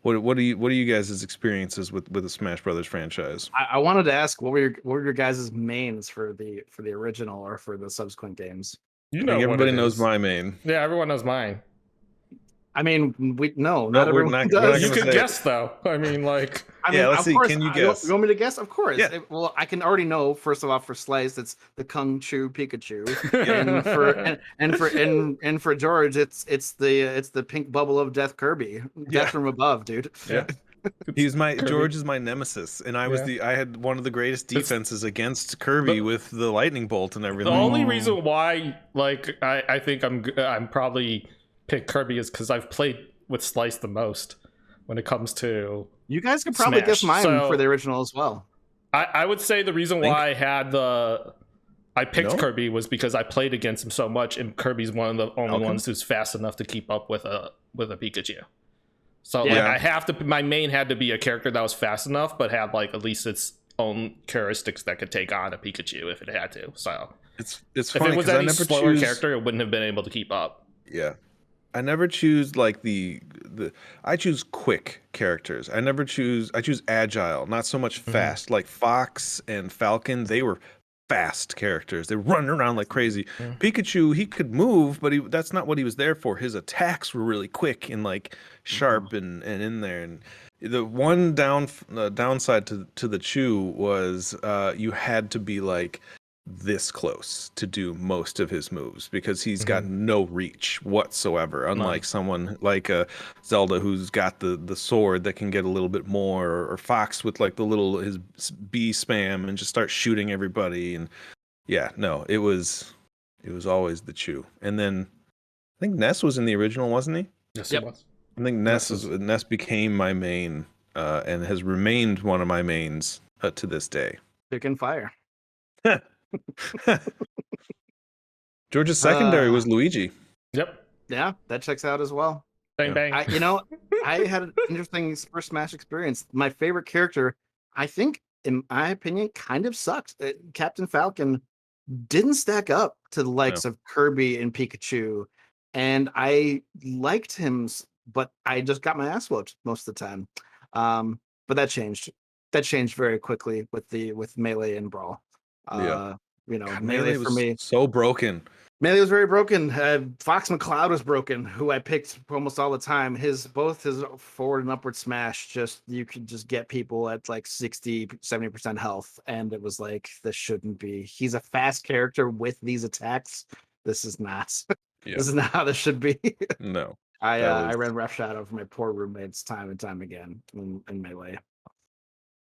A: what are you guys' experiences with the Smash Brothers franchise?
B: I wanted to ask what were your guys' mains for the original or for the subsequent games?
C: You
A: I
C: know
A: think
C: what
A: everybody
C: it
A: knows
C: is.
A: my main.
C: Yeah, everyone knows mine.
B: I mean, not
A: we're
B: everyone
A: not- we're not
B: does.
C: You
A: gonna
C: could
A: say it.
C: guess though. I mean, like,
B: I mean,
A: Yeah, let's
B: of
A: see.
B: course.
A: Can you
B: You
A: guess?
B: want me to guess? Of course.
A: Yeah.
B: Well, I can already know. First of all, for Slice, it's the Kung Chu Pikachu,
C: Yeah.
B: and for George, it's the pink bubble of Death Kirby, Death from above, dude.
A: Yeah.
C: Kirby.
A: George is my nemesis, and I had one of the greatest defenses against Kirby with the lightning bolt and everything.
C: The only reason why, like, I think I'm probably pick Kirby is because I've played with Slice the most when it comes to.
B: You guys could probably
C: Smash.
B: guess mine
C: So-
B: for the original as well.
C: I would say the reason why I picked
A: No?
C: Kirby was because I played against him so much, and Kirby's one of the only
A: Falcon?
C: ones who's fast enough to keep up with a Pikachu. So
B: Yeah.
C: like I have to, my main had to be a character that was fast enough, but had like at least its own characteristics that could take on a Pikachu if it had to. So
A: It's
C: if
A: funny
C: it was
A: 'cause I
C: any
A: never
C: slower
A: choose.
C: character, it wouldn't have been able to keep up.
A: Yeah, I never choose like the. I choose quick characters. I choose agile, not so much fast. Like Fox and Falcon, they were fast characters. They run around like crazy. Pikachu, he could move, but that's not what he was there for. His attacks were really quick and like sharp and in there. And the one downside to the Chew was you had to be like this close to do most of his moves because he's got no reach whatsoever, unlike someone like Zelda who's got the sword that can get a little bit more, or Fox with like his B spam and just start shooting everybody. And yeah, no, it was always the Chew. And then I think Ness was in the original, wasn't he?
C: Yes,
B: Yep.
C: it was.
A: I think Ness became my main and has remained one of my mains to this day.
B: Chicken fire.
A: George's secondary was Luigi.
C: Yep.
B: Yeah, that checks out as well.
C: Bang bang.
B: I had an interesting first Smash experience. My favorite character, I think, in my opinion, kind of sucked. Captain Falcon didn't stack up to the likes of Kirby and Pikachu, and I liked him, but I just got my ass whooped most of the time. But that changed. That changed very quickly with Melee and Brawl.
A: God,
B: Melee for
A: was
B: me.
A: so broken.
B: Melee was very broken. Fox McCloud was broken, who I picked almost all the time. Both his forward and upward smash, you could just get people at like 60, 70% health. And it was like, this shouldn't be. He's a fast character with these attacks. This is not.
A: Yeah.
B: This is not how this should be.
A: No.
B: I ran rough shadow for my poor roommates time and time again in Melee.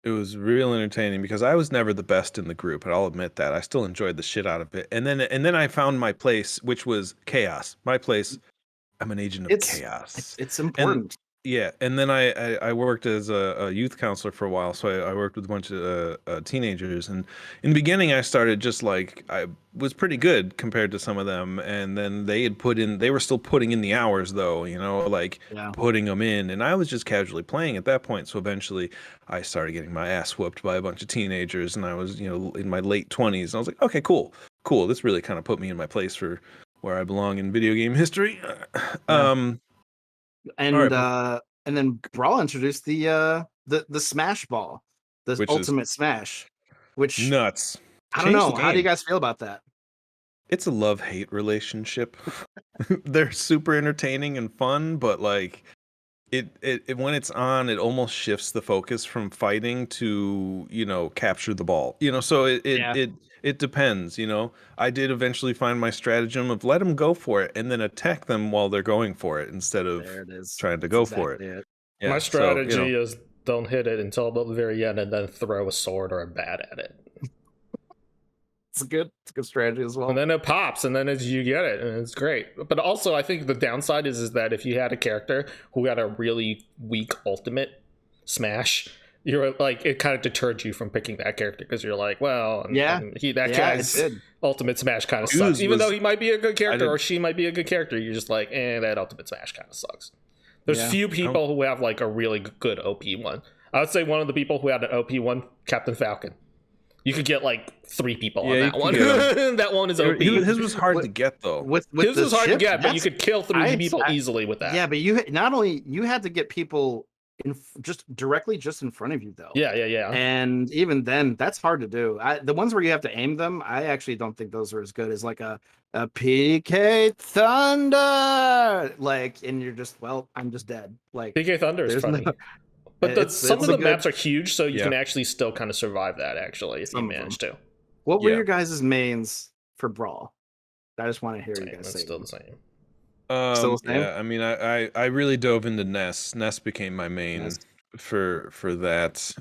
A: It was real entertaining because I was never the best in the group, and I'll admit that. I still enjoyed the shit out of it. And then I found my place, which was chaos. My place, I'm an agent of chaos.
B: It's important.
A: And then I worked as a youth counselor for a while, so I worked with a bunch of teenagers. And in the beginning, I started just like, I was pretty good compared to some of them. And then they were still putting in the hours though, putting them in. And I was just casually playing at that point. So eventually I started getting my ass whooped by a bunch of teenagers, and I was, in my late 20s. And I was like, okay, cool. This really kind of put me in my place for where I belong in video game history.
B: And then Brawl introduced the Smash Ball, the
A: Which is
B: Ultimate Smash, which
A: nuts.
B: I don't
A: Change the
B: know. How do you
A: game.
B: guys feel about that?
A: It's a love-hate relationship. They're super entertaining and fun, but like it when it's on, it almost shifts the focus from fighting to, capture the ball. So
B: Yeah,
A: it depends, I did eventually find my stratagem of let them go for it and then attack them while they're going for it instead of
B: there it is.
A: trying to
B: That's
A: go for it.
B: exactly it.
C: My
A: Yeah. So,
C: strategy is don't hit it until the very end and then throw a sword or a bat at it.
B: It's a good strategy as well.
C: And then it pops, and then you get it, and it's great. But also, I think the downside is that if you had a character who had a really weak ultimate smash, you're like, it kind of deterred you from picking that character because you're like, well, that guy's ultimate smash kind of sucks. Even though he might be a good character or she might be a good character, you're just like, that ultimate smash kind of sucks. There's few people who have like a really good OP one. I would say one of the people who had an OP one, Captain Falcon. You could get like 3 people on that one. That one is OP.
A: His was hard to get though.
C: His was hard to get, but you could kill 3 people easily with that.
B: Yeah, but you had to get people just in front of you though.
C: Yeah.
B: And even then, that's hard to do. The ones where you have to aim them, I actually don't think those are as good as like a PK Thunder. Like, and you're just, I'm just dead. Like
C: PK Thunder is funny. But some of the maps are huge, so you can actually still kind of survive that, actually, if you manage to.
B: What were your guys' mains for Brawl? I just want to hear you guys say.
C: Still the same.
B: Still the same?
A: Yeah, I mean, I really dove into Ness. Ness became my main for that.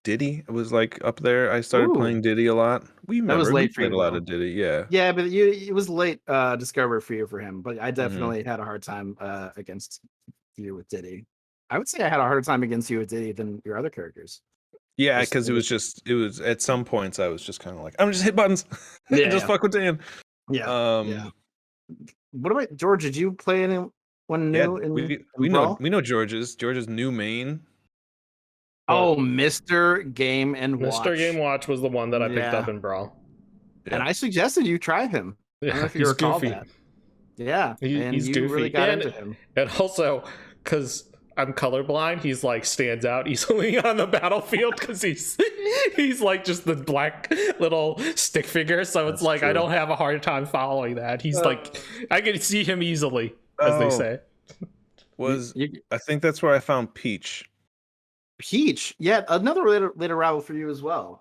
A: Diddy was like up there. I started playing Diddy a lot.
B: That was late for you,
A: played a lot of Diddy, yeah.
B: Yeah, but it was late discovery for him. But I definitely had a hard time against you with Diddy. I would say I had a harder time against you with Diddy than your other characers.
A: Yeah, because it was at some points I was just kind of like, I'm just hit buttons. Just fuck with Dan.
B: Yeah. What about George? Did you play anyone new?
A: We know George's new main.
B: Oh, Mr. Game and Watch.
C: Mr. Game Watch was the one that I picked up in Brawl.
B: Yeah. And I suggested you try him. I don't know if you recall that. Yeah.
C: He's goofy.
B: Really got into him.
C: And also, because I'm colorblind, he's like stands out easily on the battlefield because he's like just the black little stick figure. So it's like, true. I don't have a hard time following that. He's like, I can see him easily, as they say.
A: I think that's where I found Peach.
B: Yeah, another later rival for you as well.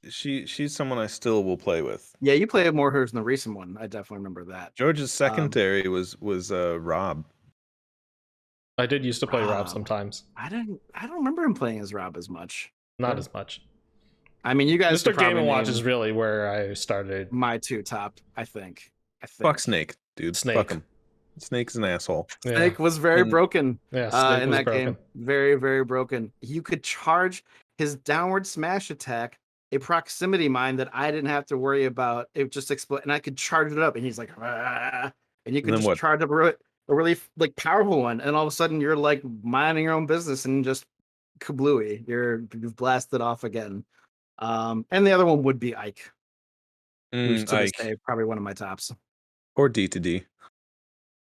A: She's someone I still will play with.
B: Yeah, you played more hers in the recent one. I definitely remember that.
A: George's secondary was Rob.
C: I did used to play Rob sometimes.
B: I don't remember him playing as Rob as much.
C: Not as much.
B: I mean, you guys.
C: Mr. Game and Watch is really where I started.
B: My 2 top, I think.
A: Fuck Snake, dude.
C: Snake.
A: Fuck him. Snake's an asshole.
B: Snake was very broken.
C: Yeah,
B: in that game. Very, very broken. You could charge his downward smash attack, a proximity mine that I didn't have to worry about. It just exploded, and I could charge it up, and he's like, and you could just charge up a really like powerful one, and all of a sudden you're like minding your own business and just kablooey. You've blasted off again. And the other one would be Ike. Who's to this day probably one of my tops.
A: Or D2D.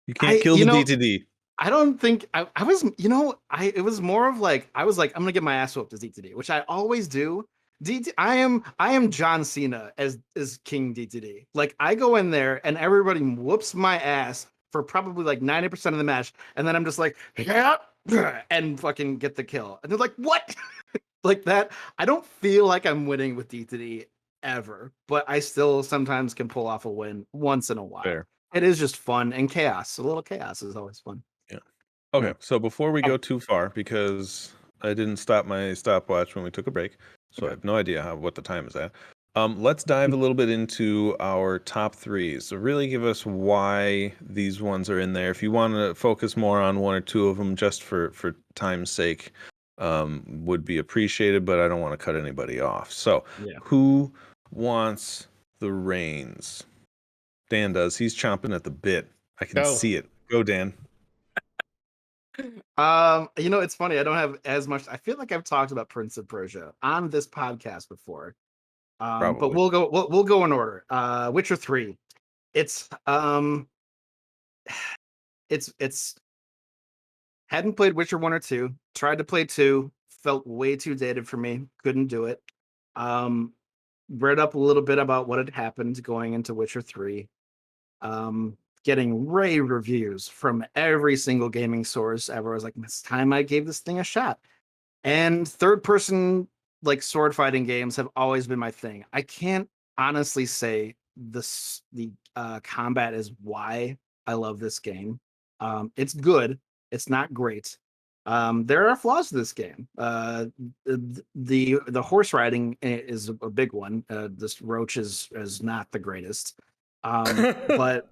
A: You can't kill the D2D.
B: I don't think I was, it was more of like, I was like, I'm gonna get my ass whooped as D2D, which I always do. I am John Cena as King D2D. Like, I go in there and everybody whoops my ass for probably like 90% of the match, and then I'm just like, yeah, and fucking get the kill. And they're like, what? Like that. I don't feel like I'm winning with D2D ever, but I still sometimes can pull off a win once in a while.
A: Fair.
B: It is just fun and chaos. A little chaos is always fun.
A: Yeah. Okay, so before we go too far, because I didn't stop my stopwatch when we took a break, so I have no idea what the time is at. Let's dive a little bit into our top 3s. So really give us why these ones are in there. If you want to focus more on 1 or 2 of them just for time's sake, would be appreciated, but I don't want to cut anybody off. So who wants the reins? Dan does. He's chomping at the bit. I can see it. Go, Dan.
B: It's funny. I don't have as much. I feel like I've talked about Prince of Persia on this podcast before. But we'll go in order. Witcher 3. It's hadn't played Witcher 1 or 2. Tried to play 2. felt way too dated for me. Couldn't do it. Um, read up a little bit about what had happened going into Witcher 3. Getting rave reviews from every single gaming source ever. I was like, it's time I gave this thing a shot. And third person like sword fighting games have always been my thing. I can't honestly say the combat is why I love this game. It's good. It's not great. There are flaws to this game. The horse riding is a big one. This Roach is not the greatest. But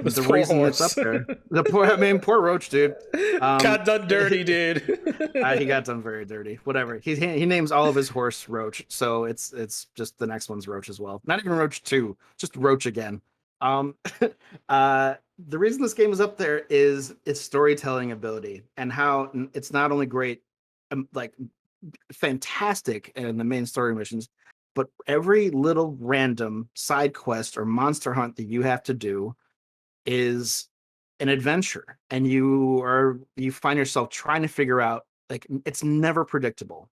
C: This
B: the
C: poor
B: reason it's up
C: horse.
B: there, poor Roach, dude.
C: Got done dirty, dude.
B: He got done very dirty. Whatever. He names all of his horse Roach, so it's just the next one's Roach as well. Not even Roach 2, just Roach again. The reason this game is up there is its storytelling ability and how it's not only great, like fantastic in the main story missions, but every little random side quest or monster hunt that you have to do is an adventure, and you find yourself trying to figure out, like, it's never predictable.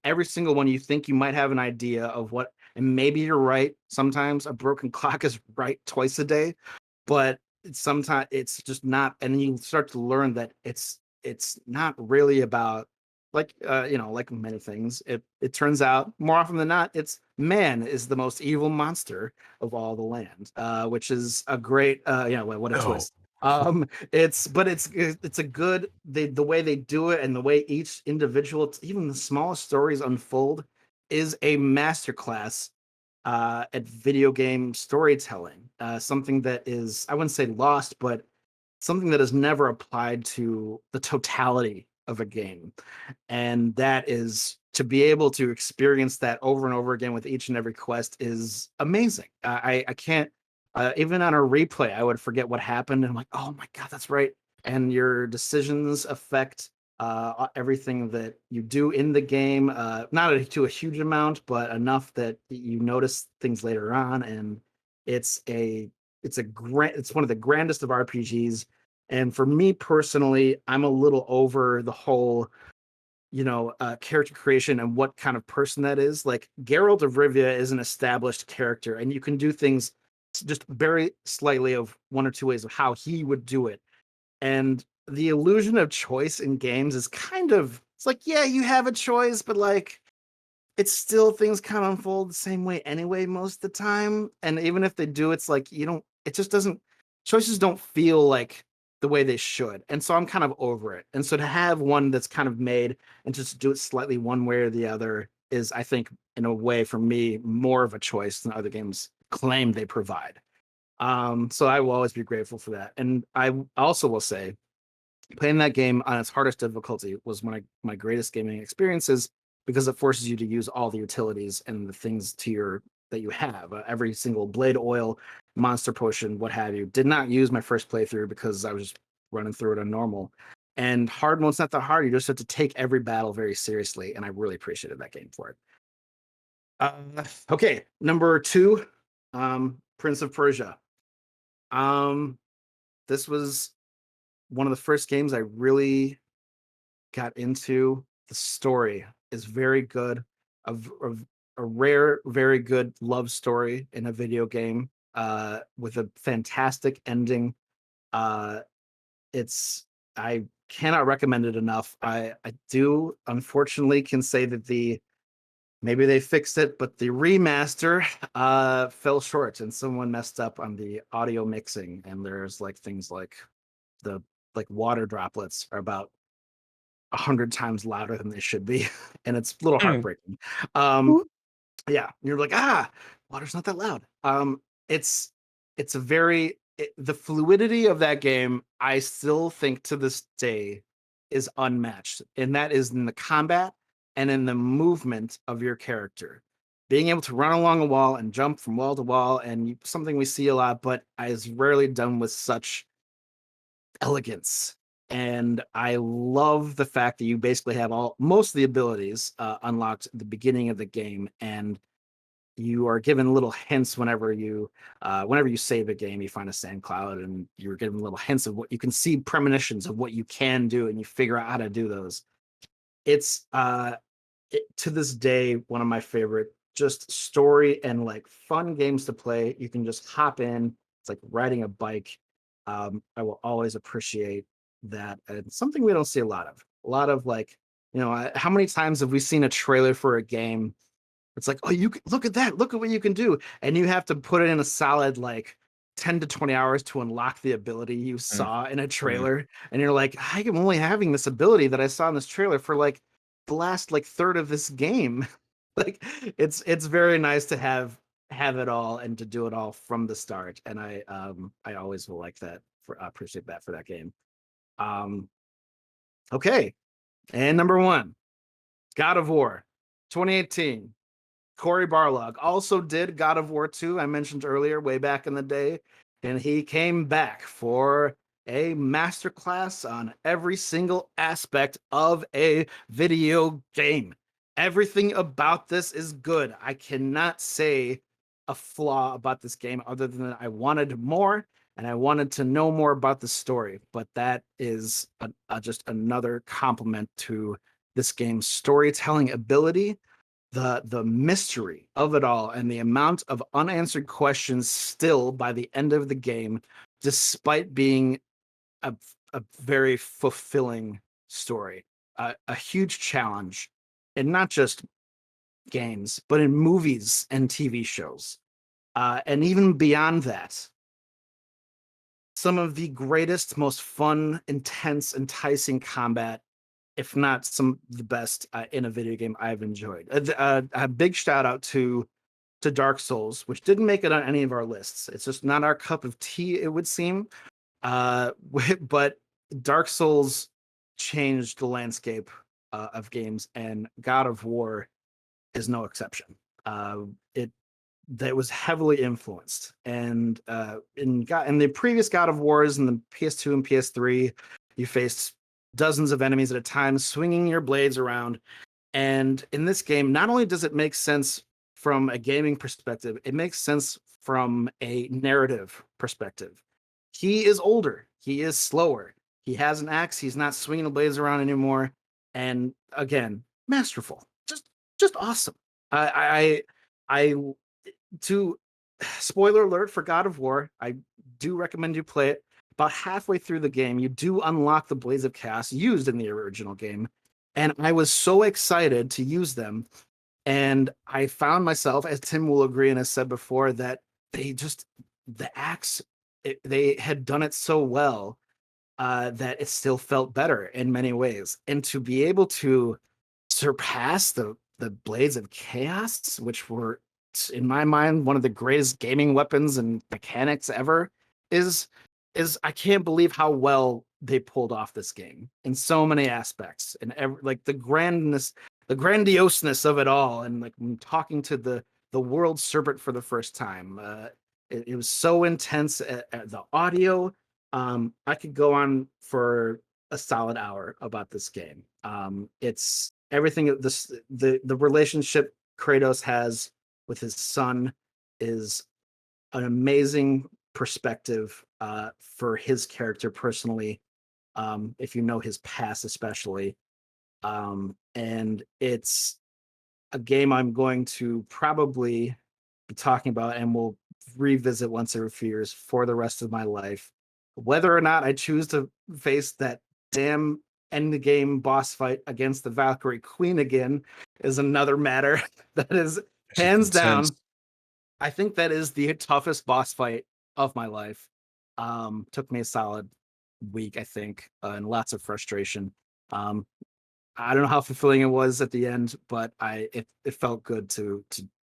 B: Every single one, you think you might have an idea of what, and maybe you're right. Sometimes a broken clock is right twice a day, but sometimes it's just not. And you start to learn that it's not really about, like, like many things. It turns out more often than not, it's man is the most evil monster of all the land, which is a great, what a twist. It's a good, the way they do it and the way each individual, even the smallest stories unfold, is a masterclass at video game storytelling. Something that is, I wouldn't say lost, but something that is never applied to the totality of a game. And that is, to be able to experience that over and over again with each and every quest is amazing. I can't, even on a replay, I would forget what happened, and I'm like, oh my god, that's right. And your decisions affect everything that you do in the game, not to a huge amount, but enough that you notice things later on. And it's one of the grandest of RPGs. And for me personally, I'm a little over the whole, character creation and what kind of person that is. Like, Geralt of Rivia is an established character, and you can do things just very slightly of one or two ways of how he would do it. And the illusion of choice in games is kind of, it's like, yeah, you have a choice, but like, it's still, things kind of unfold the same way anyway most of the time. And even if they do, it's like, it just doesn't, choices don't feel like the way they should. And so I'm kind of over it. And so to have one that's kind of made and just do it slightly one way or the other is, I think, in a way, for me, more of a choice than other games claim they provide. So I will always be grateful for that. And I also will say, playing that game on its hardest difficulty was one of my greatest gaming experiences, because it forces you to use all the utilities and the things that you have. Every single blade oil, monster potion, what have you. Did not use my first playthrough because I was just running through it on normal. And hard mode's not that hard. You just have to take every battle very seriously, and I really appreciated that game for it. Okay, number 2, Prince of Persia. This was one of the first games I really got into. The story is very good. A rare, very good love story in a video game, with a fantastic ending. I cannot recommend it enough. I do, unfortunately, can say that maybe they fixed it, but the remaster fell short, and someone messed up on the audio mixing, and there's like things like the water droplets are about 100 times louder than they should be, and it's a little heartbreaking. Yeah, you're like, water's not that loud. It's a the fluidity of that game, I still think to this day, is unmatched, and that is in the combat and in the movement of your character. Being able to run along a wall and jump from wall to wall, and something we see a lot, but is rarely done with such elegance. And I love the fact that you basically have most of the abilities unlocked at the beginning of the game, and you are given little hints whenever you save a game. You find a sand cloud, and you're given little hints of what you can see, premonitions of what you can do, and you figure out how to do those. it's to this day one of my favorite just story and like fun games to play. You can just hop in. It's like riding a bike. I will always appreciate that, and something we don't see a lot of. A lot of like, how many times have we seen a trailer for a game? It's like, oh, you look at that, look at what you can do, and you have to put it in a solid like 10 to 20 hours to unlock the ability you saw in a trailer, and you're like, I am only having this ability that I saw in this trailer for like the last like third of this game. Like it's very nice to have it all and to do it all from the start, and I always will like that for appreciate that for that game. um okay, and number one, God of War 2018. Cory Barlog also did God of War 2, I mentioned earlier, way back in the day. And he came back for a masterclass on every single aspect of a video game. Everything about this is good. I cannot say a flaw about this game other than that I wanted more and I wanted to know more about the story. But that is just another compliment to this game's storytelling ability, the mystery of it all, and the amount of unanswered questions still by the end of the game, despite being a very fulfilling story, a huge challenge, and not just games, but in movies and TV shows, and even beyond that. Some of the greatest, most fun, intense, enticing combat, if not some of the best in a video game I've enjoyed. A big shout out to Dark Souls, which didn't make it on any of our lists. It's just not our cup of tea, it would seem. But Dark Souls changed the landscape of games, and God of War is no exception. It that was heavily influenced, and in the previous God of Wars in the PS2 and PS3, you faced dozens of enemies at a time, swinging your blades around. And in this game, not only does it make sense from a gaming perspective, it makes sense from a narrative perspective. He is older, he is slower, he has an axe, he's not swinging the blades around anymore. And again, masterful, just awesome. I to spoiler alert for God of War, I do recommend you play it. About halfway through the game, you do unlock the Blades of Chaos used in the original game. And I was so excited to use them. And I found myself, as Tim will agree and has said before, that the axe, they had done it so well that it still felt better in many ways. And to be able to surpass the Blades of Chaos, which were, in my mind, one of the greatest gaming weapons and mechanics ever, is I can't believe how well they pulled off this game in so many aspects, and like the grandioseness of it all, and like talking to the world serpent for the first time. It was so intense. The audio. I could go on for a solid hour about this game. It's everything. The relationship Kratos has with his son is an amazing perspective for his character personally, if you know his past especially. And it's a game I'm going to probably be talking about and will revisit once every few years for the rest of my life. Whether or not I choose to face that damn end the game boss fight against the Valkyrie Queen again is another matter. That is hands down. I think that is the toughest boss fight of my life. Took me a solid week, I think, and lots of frustration. I don't know how fulfilling it was at the end, but it felt good to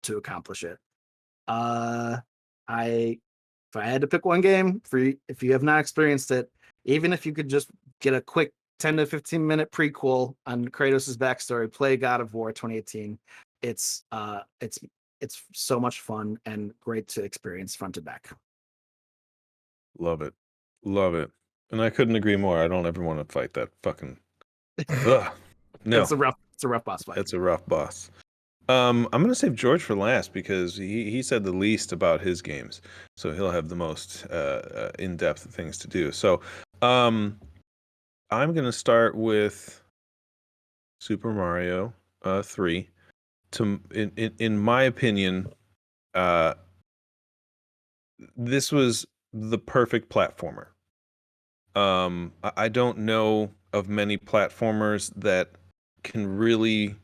B: accomplish it. If I had to pick one game if you have not experienced it, even if you could just get a quick 10 to 15 minute prequel on Kratos' backstory, play God of War 2018. It's so much fun and great to experience front to back.
A: Love it. And I couldn't agree more. I don't ever want to fight that fucking ugh. No.
B: It's a rough boss fight.
A: It's a rough boss. I'm gonna save George for last because he said the least about his games, so he'll have the most in-depth things to do. So I'm gonna start with Super Mario 3. In my opinion, uh, this was the perfect platformer. I don't know of many platformers that can really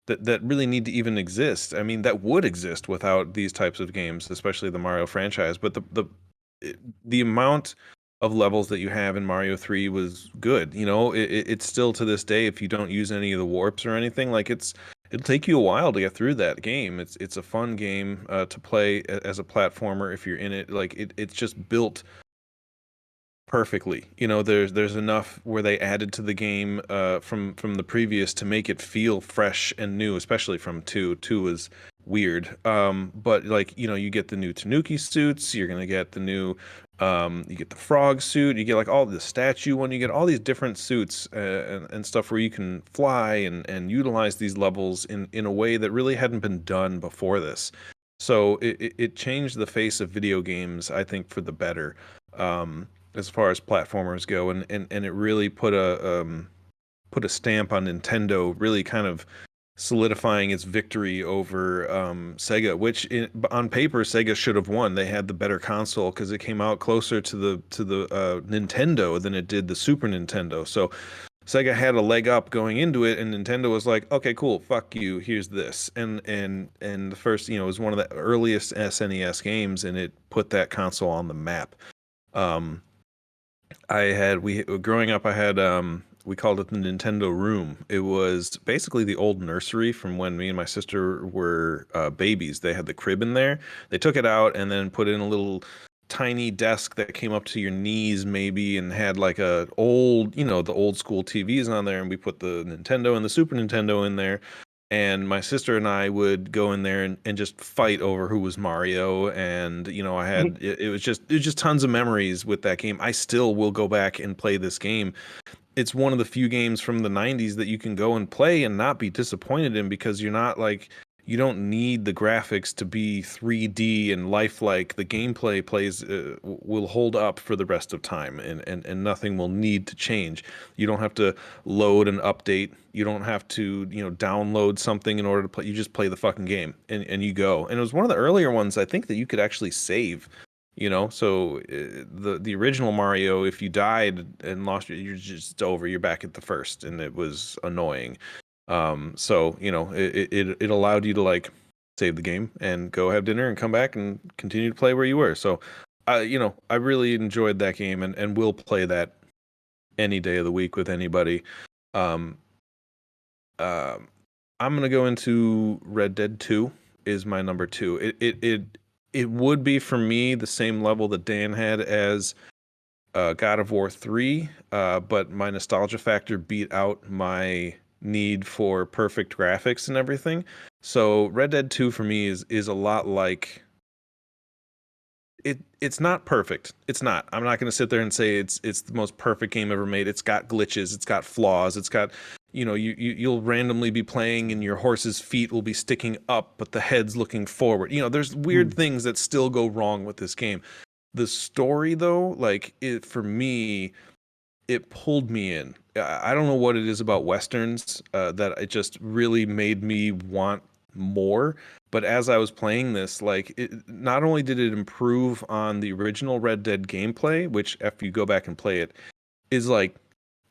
A: that really need to even exist. I mean, that would exist without these types of games, especially the Mario franchise. But the amount of levels that you have in Mario 3 was good. You know, it's still to this day, if you don't use any of the warps or anything, like it'll take you a while to get through that game. It's a fun game to play as a platformer if you're in it. Like it's just built perfectly. You know, there's enough where they added to the game from the previous to make it feel fresh and new, especially from two. Two was weird. But like, you know, you get the new Tanuki suits, you're gonna get the new you get the frog suit, you get like all the statue one, you get all these different suits and stuff where you can fly and utilize these levels in a way that really hadn't been done before this. So it changed the face of video games, I think, for the better. As far as platformers go, and it really put a stamp on Nintendo, really kind of solidifying its victory over Sega, which on paper Sega should have won. They had the better console because it came out closer to the Nintendo than it did the Super Nintendo. So Sega had a leg up going into it, and Nintendo was like, "Okay, cool, fuck you. Here's this." And the first, you know, it was one of the earliest SNES games, and it put that console on the map. Um, we growing up, I had we called it the Nintendo room. It was basically the old nursery from when me and my sister were babies. They had the crib in there. They took it out and then put in a little tiny desk that came up to your knees maybe, and had like a old, you know, the old school TVs on there, and we put the Nintendo and the Super Nintendo in there. And my sister and I would go in there and just fight over who was Mario. And, you know, I had, it was just tons of memories with that game. I still will go back and play this game. It's one of the few games from the 90s that you can go and play and not be disappointed in, because you're not like, you don't need the graphics to be 3D and lifelike. The gameplay will hold up for the rest of time, and nothing will need to change. You don't have to load and update. You don't have to, you know, download something in order to play. You just play the fucking game and you go. And it was one of the earlier ones, I think, that you could actually save. You know, so the original Mario, if you died and lost, you're just over. You're back at the first, and it was annoying. So you know, it allowed you to like save the game and go have dinner and come back and continue to play where you were. So, you know, I really enjoyed that game and will play that any day of the week with anybody. Um, I'm gonna go into Red Dead 2 is my number two. It would be for me the same level that Dan had as God of War 3, but my nostalgia factor beat out my need for perfect graphics and everything. So Red Dead 2 for me is a lot like it's not perfect. It's not. I'm not going to sit there and say it's the most perfect game ever made. It's got glitches, it's got flaws, it's got, you know, you'll randomly be playing and your horse's feet will be sticking up but the head's looking forward. You know, there's weird things that still go wrong with this game. The story though, like for me, it pulled me in. I don't know what it is about westerns that it just really made me want more. But as I was playing this, like, not only did it improve on the original Red Dead gameplay, which if you go back and play it, is like,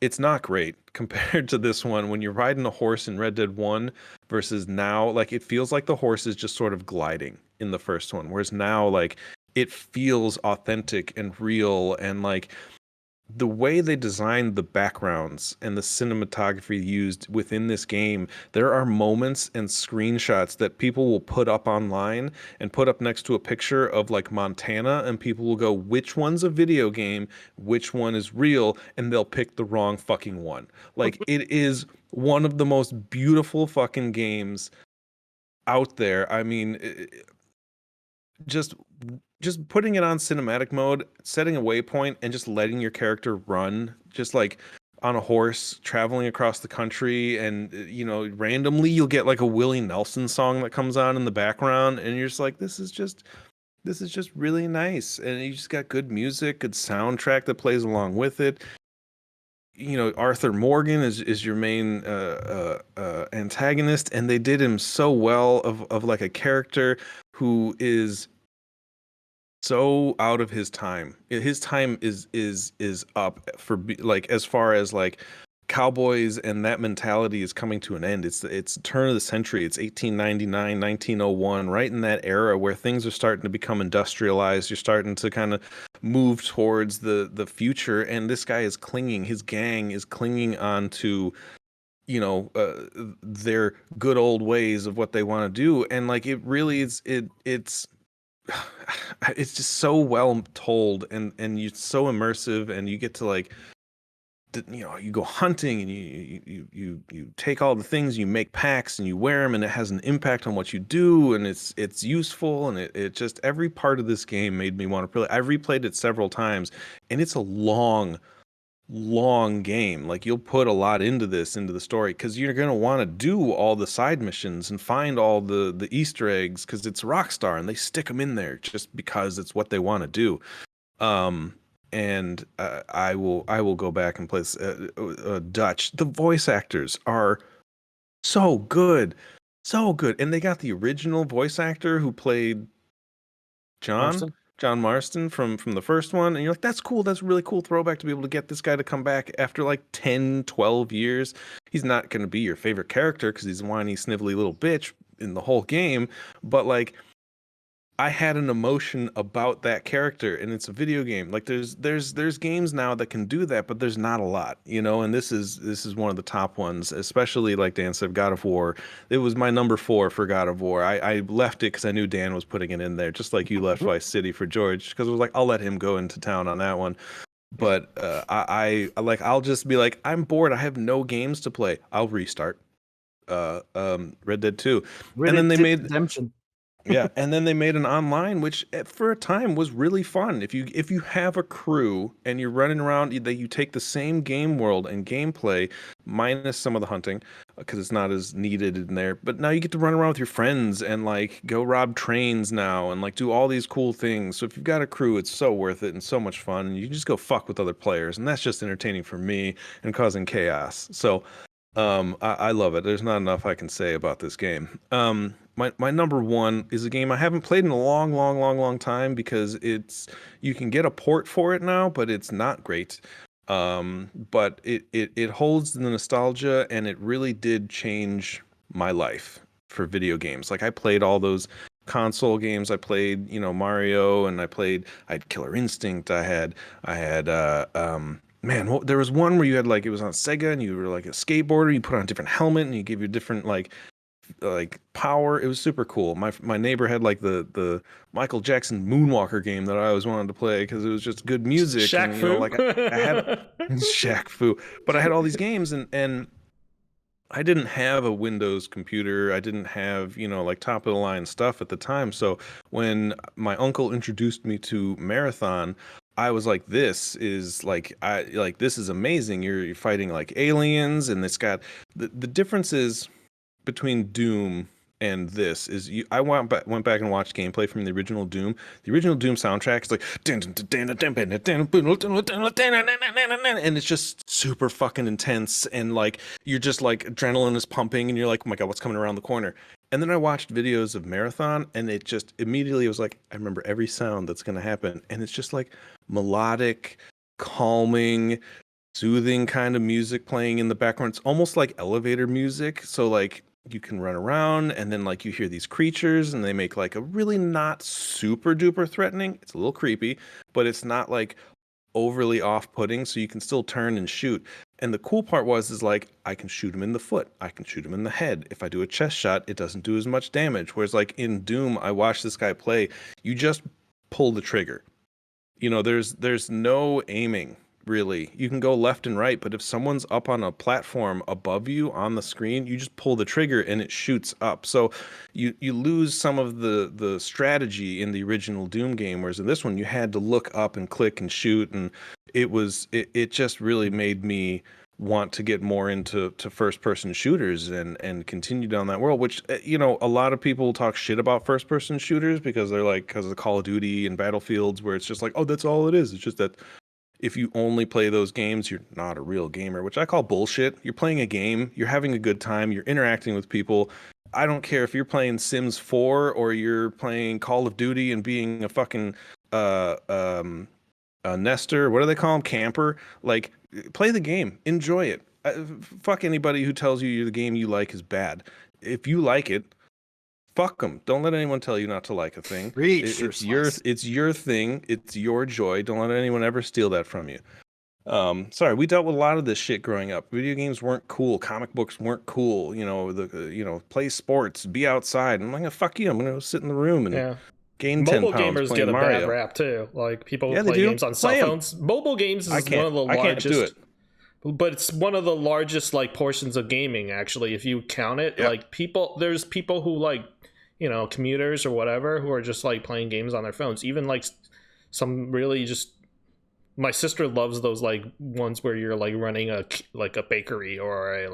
A: it's not great compared to this one. When you're riding a horse in Red Dead 1 versus now, like, it feels like the horse is just sort of gliding in the first one, whereas now, like, it feels authentic and real, and like the way they designed the backgrounds and the cinematography used within this game, there are moments and screenshots that people will put up online and put up next to a picture of like Montana, and people will go, which one's a video game, which one is real, and they'll pick the wrong fucking one. Like, it is one of the most beautiful fucking games out there. I mean, just putting it on cinematic mode, setting a waypoint, and just letting your character run, just like on a horse traveling across the country, and you know, randomly you'll get like a Willie Nelson song that comes on in the background, and you're just like, this is just really nice, and you just got good music, good soundtrack that plays along with it. Arthur Morgan is your main antagonist, and they did him so well of like a character who is so out of his time. His time is up like as far as like cowboys and that mentality is coming to an end. It's turn of the century. It's 1899, 1901, right in that era where things are starting to become industrialized. You're starting to kind of move towards the future, and this guy is clinging. His gang is clinging on to their good old ways of what they want to do, and like it really is it's just so well told, and you're so immersive, and you get to like you go hunting, and you take all the things, you make packs and you wear them, and it has an impact on what you do, and it's useful, and it just every part of this game made me want to play. I've replayed it several times, and it's a long game. Like you'll put a lot into the story because you're going to want to do all the side missions and find all the Easter eggs because it's Rockstar and they stick them in there just because it's what they want to do. And I will go back and play Dutch. The voice actors are so good, and they got the original voice actor who played
B: Marston?
A: John Marston from the first one, and you're like, that's cool. That's a really cool throwback to be able to get this guy to come back after like 10, 12 years. He's not going to be your favorite character because he's a whiny, snivelly little bitch in the whole game, but like I had an emotion about that character, and it's a video game. Like there's games now that can do that, but there's not a lot, and this is one of the top ones, especially like Dan said, God of War. It was my number 4 for God of War. I left it because I knew Dan was putting it in there, just like you left Vice City for George, because I was like, I'll let him go into town on that one. But I'll just be like, I'm bored. I have no games to play. I'll restart Red Dead 2.
B: Red
A: And then they
B: Dead
A: made
B: Redemption.
A: yeah, and then they made an online, which for a time was really fun. If you have a crew and you're running around, you take the same game world and gameplay minus some of the hunting because it's not as needed in there. But now you get to run around with your friends and like go rob trains now and like do all these cool things. So if you've got a crew, it's so worth it and so much fun. And you can just go fuck with other players, and that's just entertaining for me and causing chaos. So I love it. There's not enough I can say about this game. My number 1 is a game I haven't played in a long time because you can get a port for it now, but it's not great. But it holds the nostalgia, and it really did change my life for video games. Like I played all those console games. I played, Mario, and I had Killer Instinct. I had man, there was one where you had like it was on Sega, and you were like a skateboarder. You put on a different helmet, and you give you different like power. It was super cool. My neighbor had like the Michael Jackson Moonwalker game that I always wanted to play because it was just good music.
C: Shaq
A: and,
C: Fu.
A: like I had Shaq Fu, but I had all these games, and I didn't have a Windows computer. I didn't have, like top of the line stuff at the time. So when my uncle introduced me to Marathon, I was like, this is this is amazing. You're fighting like aliens, and it's got the differences between Doom and this is I went back and watched gameplay from the original Doom. The original Doom soundtrack is like and it's just super fucking intense, and like you're just like adrenaline is pumping, and you're like, oh my god, what's coming around the corner? And then I watched videos of Marathon, and it just immediately was like, I remember every sound that's going to happen, and it's just like melodic, calming, soothing kind of music playing in the background. It's almost like elevator music. So like you can run around, and then like you hear these creatures, and they make like a really not super duper threatening. It's a little creepy, but it's not like overly off-putting, so you can still turn and shoot. And the cool part is like I can shoot him in the foot, I can shoot him in the head. If I do a chest shot, it doesn't do as much damage. Whereas like in Doom, I watched this guy play, you just pull the trigger. There's no aiming really. You can go left and right, but if someone's up on a platform above you on the screen, you just pull the trigger and it shoots up. So you lose some of the strategy in the original Doom game, whereas in this one you had to look up and click and shoot, and it just really made me want to get more into first person shooters and continue down that world, which a lot of people talk shit about first person shooters because they're like, because of Call of Duty and Battlefields, where it's just like, oh, that's all it is. It's just that if you only play those games, you're not a real gamer, which I call bullshit. You're playing a game, you're having a good time, you're interacting with people. I don't care if you're playing Sims 4 or you're playing Call of Duty and being a fucking uh um a nester. What do they call them? Camper. Like, play the game, enjoy it. Fuck anybody who tells you the game you like is bad. If you like it, fuck them. Don't let anyone tell you not to like a thing. It's your thing. It's your joy. Don't let anyone ever steal that from you. Sorry, we dealt with a lot of this shit growing up. Video games weren't cool. Comic books weren't cool. Play sports, be outside. I'm like, fuck you. I'm gonna sit in the room and gain 10
C: Mobile
A: pounds
C: gamers get a
A: Mario.
C: bad rap too. Like, people who
A: Yeah, they
C: play
A: do.
C: games on cell
A: Play 'em.
C: phones. Mobile games is one of the
A: I can't do
C: largest.
A: it.
C: But it's one of the largest like portions of gaming, actually, if you count it.
A: Yeah.
C: Like, there's people who like, commuters or whatever, who are just like playing games on their phones. Even like some really just. My sister loves those like ones where you're like running a bakery or a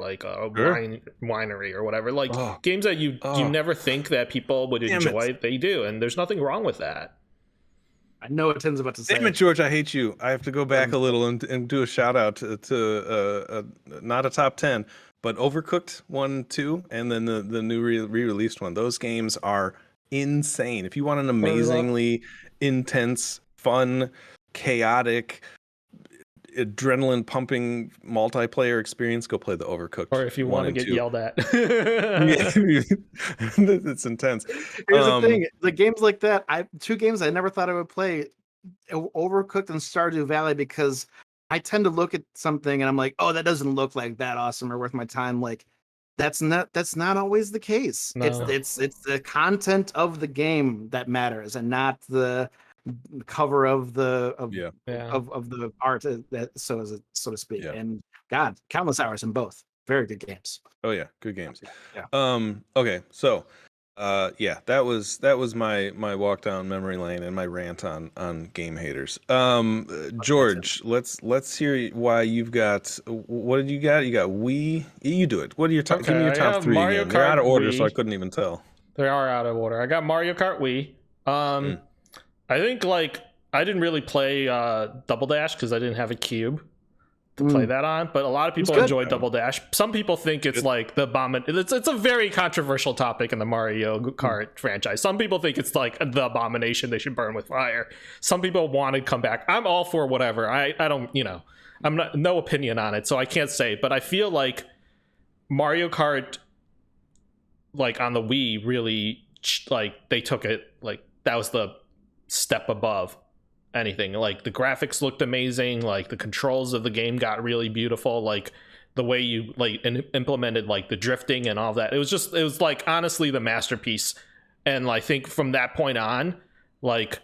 C: winery or whatever. Like, games that you never think that people would enjoy. They do, and there's nothing wrong with that.
B: I know what Tim's about to say.
A: Damn it, George, I hate you. I have to go back a little and do a shout out to not a top 10, but Overcooked 1, 2, and then the new re-released one. Those games are insane. If you want an amazingly intense, fun, chaotic, adrenaline pumping multiplayer experience, go play the Overcooked.
C: Or if you want to get
A: 2.
C: yelled at.
A: It's intense.
B: Here's the thing, the games like that, two games I never thought I would play, Overcooked and Stardew Valley, because I tend to look at something and I'm like, oh, that doesn't look like that awesome or worth my time. Like, that's not always the case.
C: No.
B: It's the content of the game that matters, and not the cover of the art, so to speak. And God, countless hours in both. Very good games.
A: Oh yeah, good games.
B: Yeah.
A: Okay, so that was my walk down memory lane and my rant on game haters. George, let's hear why you've got. What did you got? You got Wii. You do it. What are your top? Give me your top 3 again. They're out of order, so I couldn't even tell.
C: They are out of order. I got Mario Kart Wii. I think like I didn't really play Double Dash because I didn't have a cube to play that on, but a lot of people enjoy Double Dash. Some people think it's like the it's a very controversial topic in the Mario Kart franchise. Some people think it's like the abomination they should burn with fire. Some people want to come back. I'm all for whatever. I don't, I'm not, no opinion on it, so I can't say, but I feel like Mario Kart, like on the Wii, really like they took it, like that was the step above anything. Like, the graphics looked amazing, like the controls of the game got really beautiful, like the way you like implemented like the drifting and all that. It was like honestly the masterpiece. And I think from that point on, like,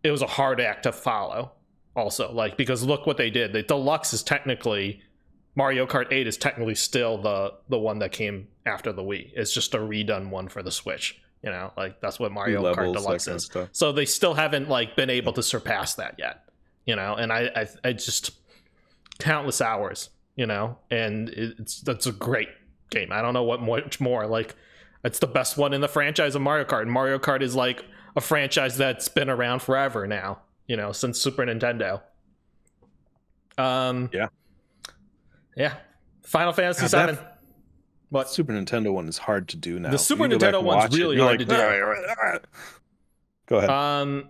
C: it was a hard act to follow also, like, because look what they did. The Deluxe is technically, Mario Kart 8 is technically still the one that came after the Wii. It's just a redone one for the Switch. Like, that's what Mario Kart Deluxe is. So they still haven't like been able to surpass that yet. And I just countless hours. And that's a great game. I don't know what much more. Like, it's the best one in the franchise of Mario Kart. And Mario Kart is like a franchise that's been around forever now. Since Super Nintendo. Yeah. Final Fantasy VII.
A: What? Super Nintendo one is hard to do now.
C: The Super Nintendo one's really hard to do.
A: Go ahead.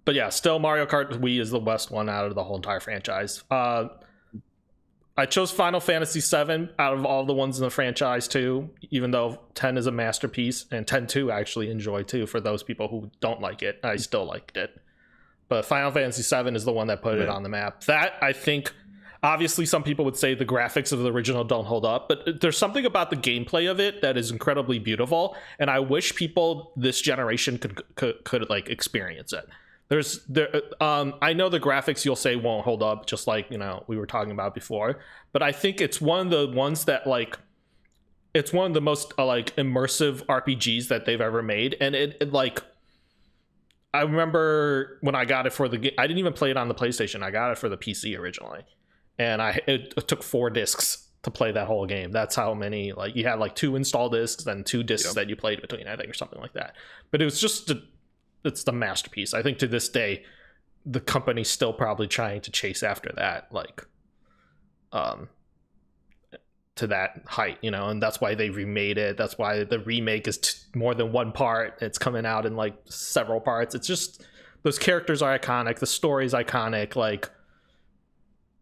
C: But yeah, still Mario Kart Wii is the best one out of the whole entire franchise. I chose Final Fantasy VII out of all the ones in the franchise too, even though 10 is a masterpiece, and 10-2 I actually enjoy too. For those people who don't like it, I still liked it. But Final Fantasy VII is the one that put it on the map. That, I think, obviously some people would say the graphics of the original don't hold up, but there's something about the gameplay of it that is incredibly beautiful, and I wish people this generation could like experience it. I know the graphics you'll say won't hold up, just like we were talking about before, but I think it's one of the ones that like, it's one of the most like immersive RPGs that they've ever made. And it like, I remember when I got it for the game, I didn't even play it on the PlayStation. I got it for the PC originally, and it took 4 discs to play that whole game. That's how many, like, you had like 2 install discs, then 2 discs that you played between, I think, or something like that. But it was just it's the masterpiece. I think to this day, the company's still probably trying to chase after that, like to that height, you know, and that's why they remade it. That's why the remake is more than one part. It's coming out in like several parts. It's just, those characters are iconic, the story's iconic, like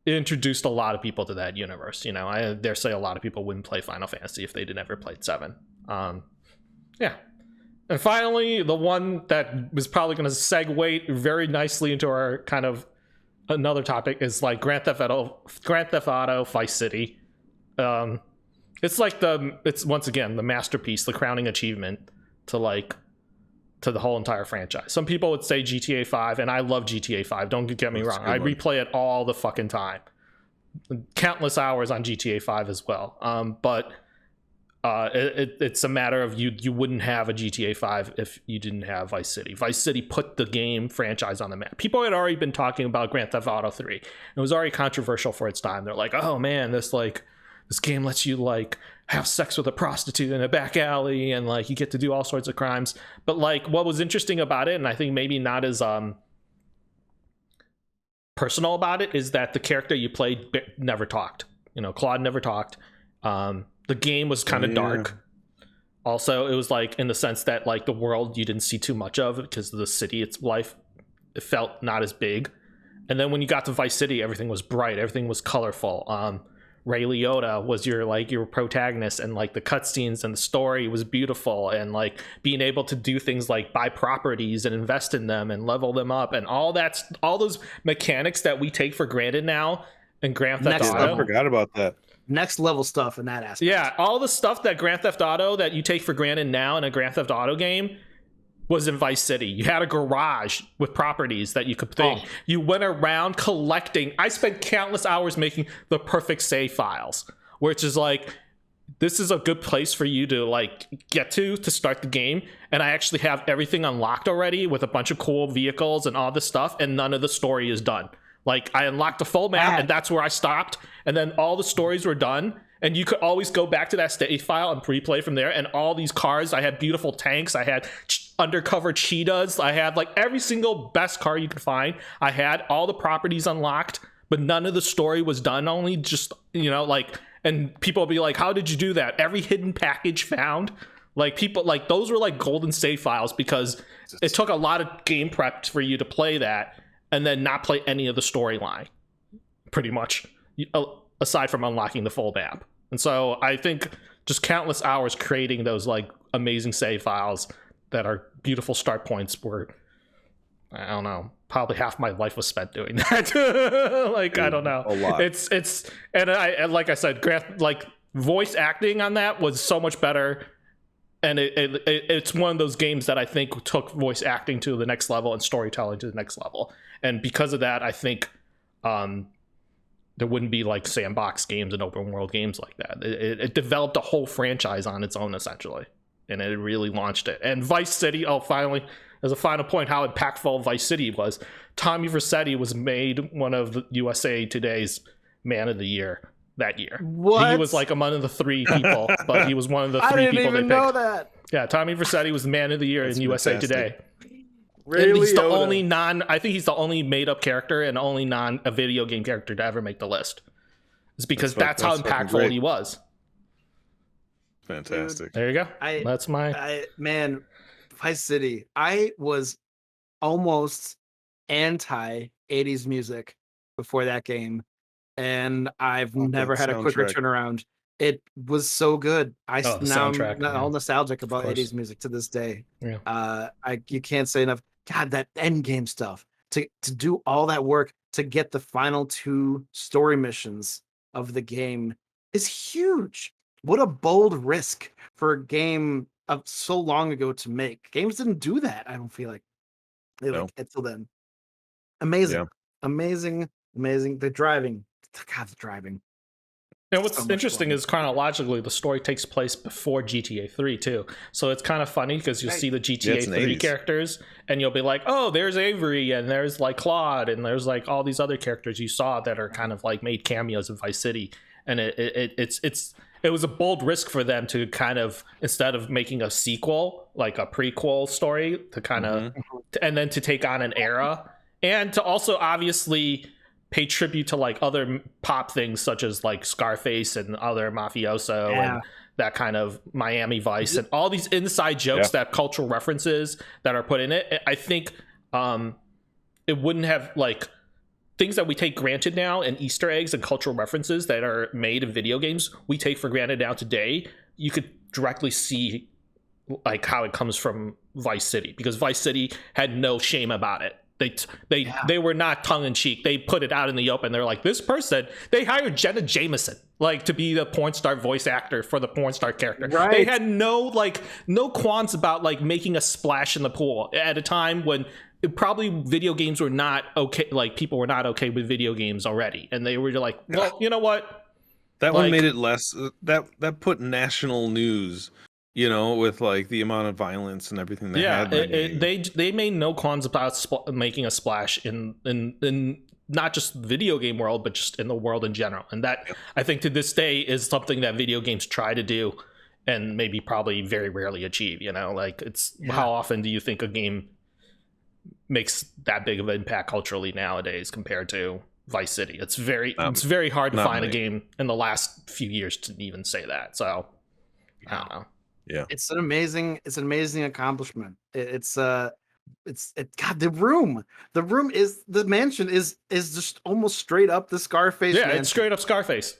C: it introduced a lot of people to that universe, you know. I dare say a lot of people wouldn't play Final Fantasy if they did never played 7. Yeah. And finally, the one that was probably going to segue very nicely into our kind of another topic is like Grand Theft Auto Vice City. It's like it's once again the masterpiece, the crowning achievement to the whole entire franchise. Some people would say GTA 5, and I love GTA 5. Don't get me wrong. I replay it all the fucking time. Countless hours on GTA 5 as well. But it's a matter of you wouldn't have a GTA 5 if you didn't have Vice City. Vice City put the game franchise on the map. People had already been talking about Grand Theft Auto 3. It was already controversial for its time. They're like, oh man, this game lets you like have sex with a prostitute in a back alley, and like you get to do all sorts of crimes. But like what was interesting about it, and I think maybe not as personal about it, is that the character you played never talked. You know, Claude never talked. The game was kind of dark. Also, it was like in the sense that like the world you didn't see too much of because of the city, its life, it felt not as big. And then when you got to Vice City, everything was bright, everything was colorful. Ray Liotta was your protagonist, and like the cutscenes and the story was beautiful, and like being able to do things like buy properties and invest in them and level them up, and all those mechanics that we take for granted now in Grand Theft Auto.
A: I forgot about that.
B: Next level stuff in that aspect. Yeah,
C: all the stuff that Grand Theft Auto that you take for granted now in a Grand Theft Auto game was in Vice City. You had a garage with properties that you could think. You went around collecting. I spent countless hours making the perfect save files, which is like, this is a good place for you to like get to start the game. And I actually have everything unlocked already with a bunch of cool vehicles and all this stuff, and none of the story is done. Like I unlocked the full map, and that's where I stopped, and then all the stories were done. And you could always go back to that save file and replay from there. And all these cars, I had beautiful tanks, I had undercover cheetahs, I had like every single best car you could find. I had all the properties unlocked, but none of the story was done. Only just, you know, like, and people will be like, how did you do that? Every hidden package found. Like people, like those were like golden save files, because it took a lot of game prep for you to play that and then not play any of the storyline, pretty much, aside from unlocking the full map. And so I think just countless hours creating those like amazing save files that are beautiful start points were, I don't know, probably half my life was spent doing that. Like, I don't know.
A: A lot.
C: It's and like I said, like voice acting on that was so much better. And it's one of those games that I think took voice acting to the next level and storytelling to the next level. And because of that, I think there wouldn't be like sandbox games and open world games like that. It developed a whole franchise on its own, essentially, and it really launched it. And Vice City, finally, as a final point, how impactful Vice City was. Tommy Vercetti was made one of the USA Today's Man of the Year that year.
B: What?
C: He was like among the 3 people, but he was one of the 3
B: I didn't
C: people
B: even
C: they
B: know
C: picked.
B: that.
C: Yeah, Tommy Vercetti was the Man of the Year in USA Today.
B: Ray
C: And he's the
B: Liotta.
C: only I think he's the only made-up character and only a video game character to ever make the list. It's because that's how impactful he was.
A: Fantastic.
C: There you go. That's
B: man, Vice City. I was almost anti 80s music before that game, and I've never had a quicker turnaround. It was so good. Now I'm all nostalgic about 80s music to this day.
C: Yeah.
B: You can't say enough. God, that end game stuff, to do all that work to get the final 2 story missions of the game is huge. What a bold risk for a game of so long ago to make. Games didn't do that, I don't feel like. Until then. Amazing.
A: Yeah.
B: Amazing. The driving. God, the driving.
C: And what's interesting is chronologically the story takes place before GTA 3 too. So it's kind of funny because you'll see the GTA 3 characters and you'll be like, oh, there's Avery and there's like Claude and there's like all these other characters you saw that are kind of like made cameos in Vice City. And it was a bold risk for them to kind of, instead of making a sequel, like a prequel story, to kind of and then to take on an era and to also obviously pay tribute to like other pop things such as like Scarface and other mafioso and that kind of Miami Vice and all these inside jokes that cultural references that are put in it. I think it wouldn't have like things that we take granted now and Easter eggs and cultural references that are made in video games we take for granted now today. You could directly see like how it comes from Vice City, because Vice City had no shame about it. They were not tongue-in-cheek. They put it out in the open. They're like, this person, they hired Jenna Jameson like to be the porn star voice actor for the porn star character.
B: Right.
C: They had no qualms about like making a splash in the pool at a time when probably video games were not okay. Like people were not okay with video games already, and they were like, well, you know what?
A: That one made it less. That put national news, you know, with like the amount of violence and everything they had.
C: They made no qualms about making a splash in not just the video game world, but just in the world in general. And that I think to this day is something that video games try to do, and maybe probably very rarely achieve. You know, like how often do you think a game makes that big of an impact culturally nowadays compared to Vice City? It's very hard to find a game in the last few years to even say that. So I don't know.
A: Yeah,
B: it's an amazing accomplishment. God, the mansion is just almost straight up the Scarface.
C: Yeah,
B: mansion.
C: It's straight up Scarface.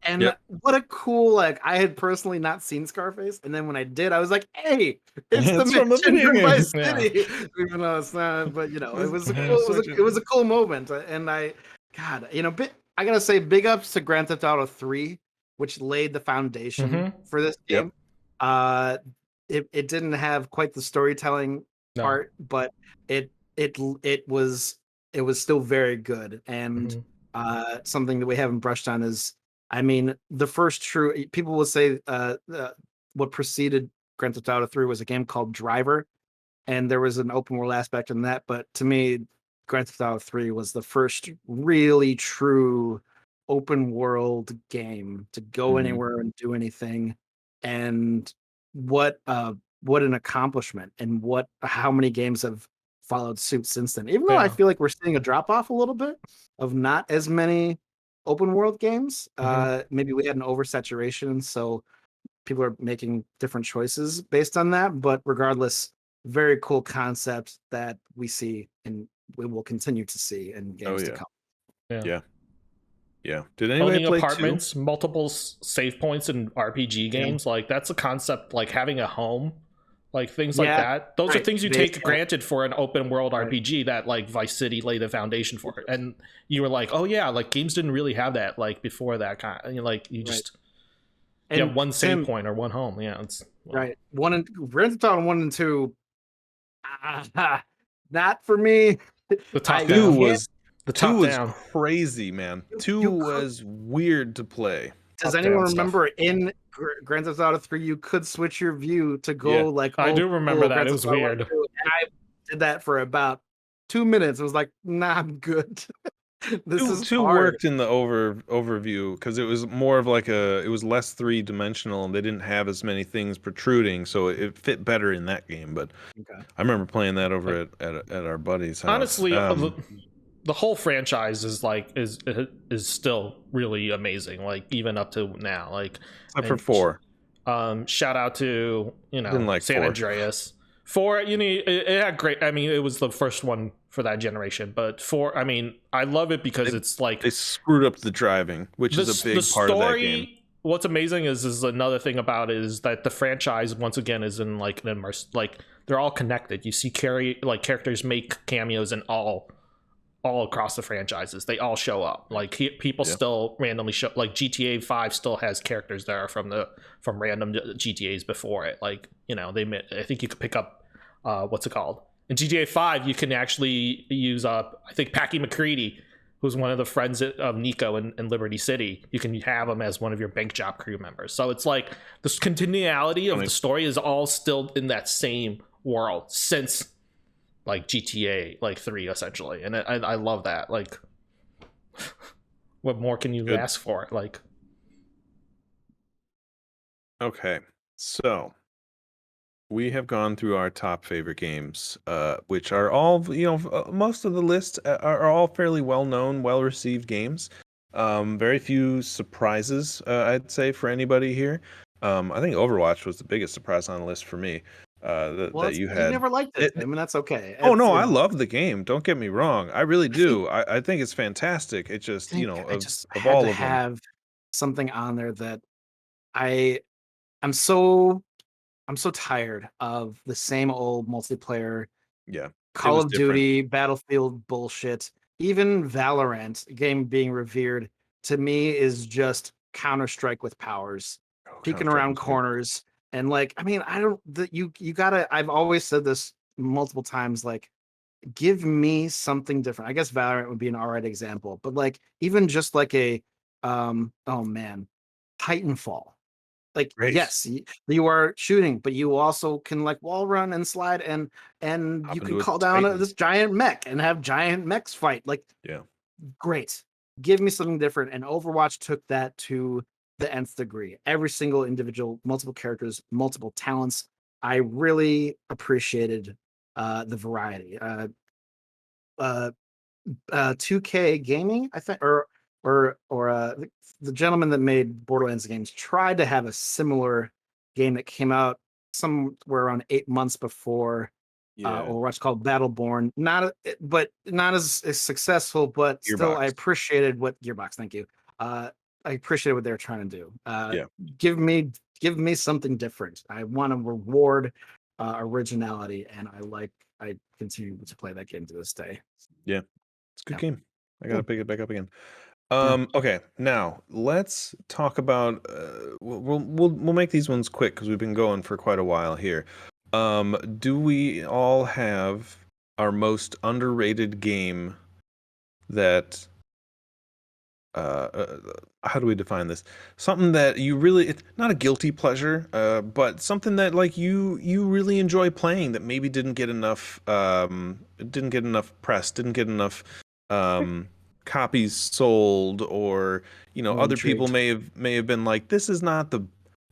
B: And what a cool, like, I had personally not seen Scarface, and then when I did, I was like, hey, it's the mansion from Vice City. Even though it's not, but you know, it was a cool moment. And I gotta say, big ups to Grand Theft Auto 3, which laid the foundation for this game. It didn't have quite the storytelling part, but it was still very good. And something that we haven't brushed on is, I mean, the first true, people will say what preceded Grand Theft Auto 3 was a game called Driver, and there was an open world aspect in that, but to me, Grand Theft Auto 3 was the first really true open world game to go anywhere and do anything. And what an accomplishment, and how many games have followed suit since then. Even though I feel like we're seeing a drop off a little bit of not as many open world games. Maybe we had an oversaturation, so people are making different choices based on that. But regardless, very cool concept that we see and we will continue to see in games to come.
A: Yeah. Did anybody
C: owning
A: play
C: apartments, multiple save points in RPG games? Like that's a concept. Like having a home, like things like that. Those are things you take granted for an open world RPG that like Vice City laid the foundation for. And you were like, oh yeah, like games didn't really have that like before that kind. And like you just have one save point or one home. Yeah, it's
B: right. Grand Theft Auto 1 and 2. Not for me.
C: The top
A: down
C: was
A: the top was crazy, man. 2 was weird to play.
B: Does anyone remember in Grand Theft Auto 3 you could switch your view to go like
C: I do remember that. It was weird.
B: And I did that for about 2 minutes. I was like, nah, I'm good. This is
A: 2
B: hard.
A: worked in the overview because it was more of like it was less 3-dimensional, and they didn't have as many things protruding, so it fit better in that game. But I remember playing that over at our buddy's house.
C: Honestly, the whole franchise is still really amazing. Like even up to now, like
A: except for 4.
C: Shout out to
A: Didn't like
C: San
A: 4.
C: Andreas. 4, it had great. I mean, it was the first one for that generation. But 4, I mean, I love it because it's like
A: they screwed up the driving, which is a big part of that game.
C: What's amazing is another thing about it is that the franchise once again is in like an immersed, like they're all connected. You see characters make cameos in all across the franchises. They all show up. Like people still randomly show. Like GTA 5 still has characters that are from random GTAs before it. Like I think you could pick up what's it called in GTA 5. You can actually use I think Packy McCready, who's one of the friends of Nico in Liberty City. You can have him as one of your bank job crew members. So it's like this continuality of the story is all still in that same world since like GTA like 3 essentially, and I love that. Like what more can you ask for? Like
A: okay, so we have gone through our top favorite games, which are all, most of the lists are all fairly well known, well received games. Very few surprises, I'd say, for anybody here. I think Overwatch was the biggest surprise on the list for me. That you
B: you
A: had.
B: never liked it. I mean, that's okay.
A: Oh
B: It's
A: no, I love the game. Don't get me wrong. I really
B: I think
A: do. I think it's fantastic. It just,
B: think I
A: of
B: just
A: of
B: had to
A: all of them.
B: have something on there that I I'm so I'm so tired of the same old multiplayer
A: Yeah. It
B: Call
A: was
B: of
A: different.
B: Duty, Battlefield bullshit. Even Valorant, a game being revered, to me is just Counter-Strike with powers,
A: Oh,
B: peeking
A: Counter-Strike
B: around
A: was good.
B: corners. And like, I mean, I don't you gotta I've always said this multiple times, like, give me something different. I guess Valorant would be an all right example, but like even just like a oh man, Titanfall. Like,
A: Great.
B: yes, you are shooting, but you also can like wall run and slide and you
A: Hop
B: can
A: into a
B: call down
A: Titan.
B: this giant mech and have giant mechs fight. Like,
A: Yeah.
B: great. Give me something different. And Overwatch took that to the nth degree. Every single individual, multiple characters, multiple talents. I really appreciated the variety. Uh, 2K Gaming, I think, or the gentleman that made Borderlands games tried to have a similar game that came out somewhere around 8 months before
A: Yeah.
B: Overwatch called Battleborn. But not as successful. But still, I
A: Gearbox.
B: appreciated what Gearbox. Thank you. I appreciated what they were trying to do.
A: Yeah.
B: Give me give me something different. I want to reward originality, and I continue to play that game to this day.
A: Yeah. It's a good
B: Yeah.
A: game. I gotta
B: Cool.
A: pick it back up again.
B: Yeah.
A: Okay, now let's talk about. We'll make these ones quick because we've been going for quite a while here. Do we all have our most underrated game that? How do we define this? Something that you really, it's not a guilty pleasure, but something that like you really enjoy playing that maybe didn't get enough press, didn't get enough um copies sold, or
B: I'm
A: other people
B: intrigued.
A: may have been like, this is not the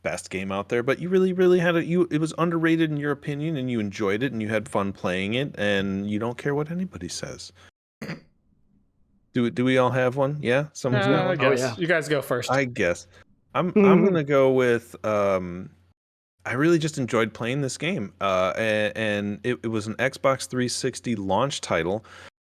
A: best game out there, but you really had it was underrated in your opinion, and you enjoyed it and you had fun playing it, and you don't care what anybody says. Do we all have one? Yeah, someone's got
C: I
A: one.
B: Oh
C: guess
B: yeah.
C: you guys go first.
A: I guess I'm gonna go with I really just enjoyed playing this game. And it was an Xbox 360 launch title.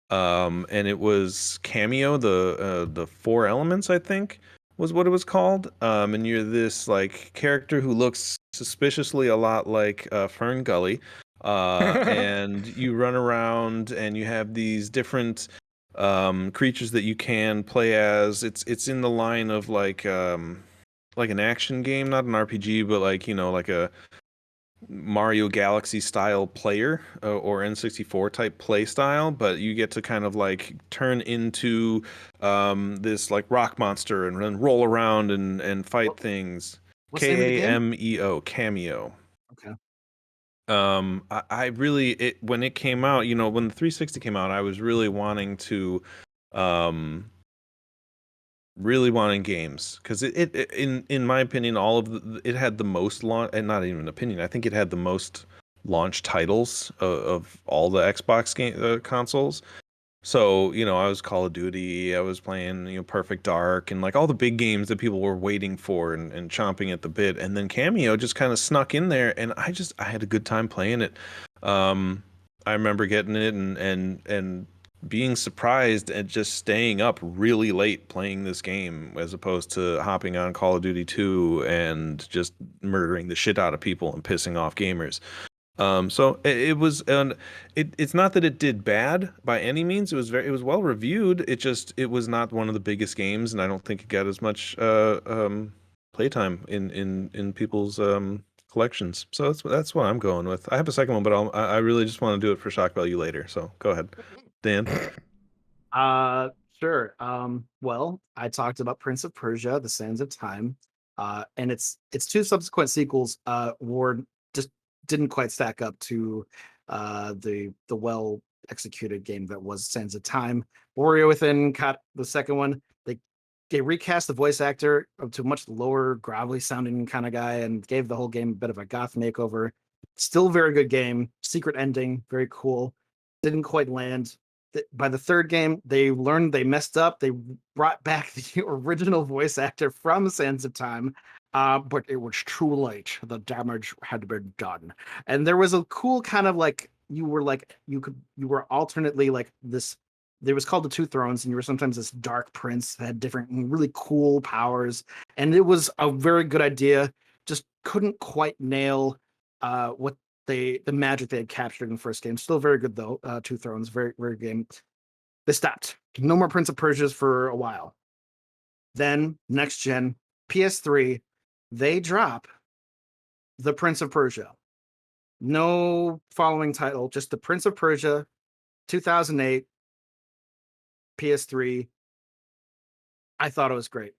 A: And it was Cameo, the Four Elements, I think, was what it was called. And you're this like character who looks suspiciously a lot like Fern Gully. And you run around and you have these different creatures that you can play as. It's in the line of like an action game, not an RPG, but like like a Mario Galaxy style player, or N64 type play style. But you get to kind of like turn into this like rock monster and then roll around and fight
B: What,
A: things.
B: what's the name of the game?
A: Cameo, Cameo.
B: Okay.
A: I really, when it came out, when the 360 came out, I was um really wanting games, because in my opinion, all of it had the most launch, and not even an opinion, I think it had the most launch titles of all the Xbox game consoles. So I was Call of Duty, I was playing Perfect Dark, and like all the big games that people were waiting for and chomping at the bit, and then Cameo just kind of snuck in there, and I had a good time playing it. I remember getting it and being surprised and just staying up really late playing this game, as opposed to hopping on Call of Duty 2 and just murdering the shit out of people and pissing off gamers. So it was, and it's not that it did bad by any means. It was well reviewed. It was not one of the biggest games, and I don't think it got as much playtime in people's collections. So that's what I'm going with. I have a second one, but I really just want to do it for shock value later. So go ahead, Dan.
B: Uh, sure. Well, I talked about Prince of Persia: The Sands of Time, and its two subsequent sequels were just didn't quite stack up to the well executed game that was Sands of Time. Warrior Within caught the second one. They recast the voice actor up to a much lower, gravelly sounding kind of guy and gave the whole game a bit of a goth makeover. Still very good game. Secret ending, very cool. Didn't quite land. By the third game, they learned they messed up. They brought back the original voice actor from Sands of Time, but it was too late. The damage had been done, and there was a cool kind of like you were alternately like this. There was called the Two Thrones, and you were sometimes this dark prince that had different really cool powers, and it was a very good idea. Just couldn't quite nail what the magic they had captured in the first game. Still very good though. Two Thrones, very very good game. They stopped. No more Prince of Persia's for a while. Then next gen PS3, they drop the Prince of Persia. No following title, just the Prince of Persia, 2008, PS3. I thought it was great.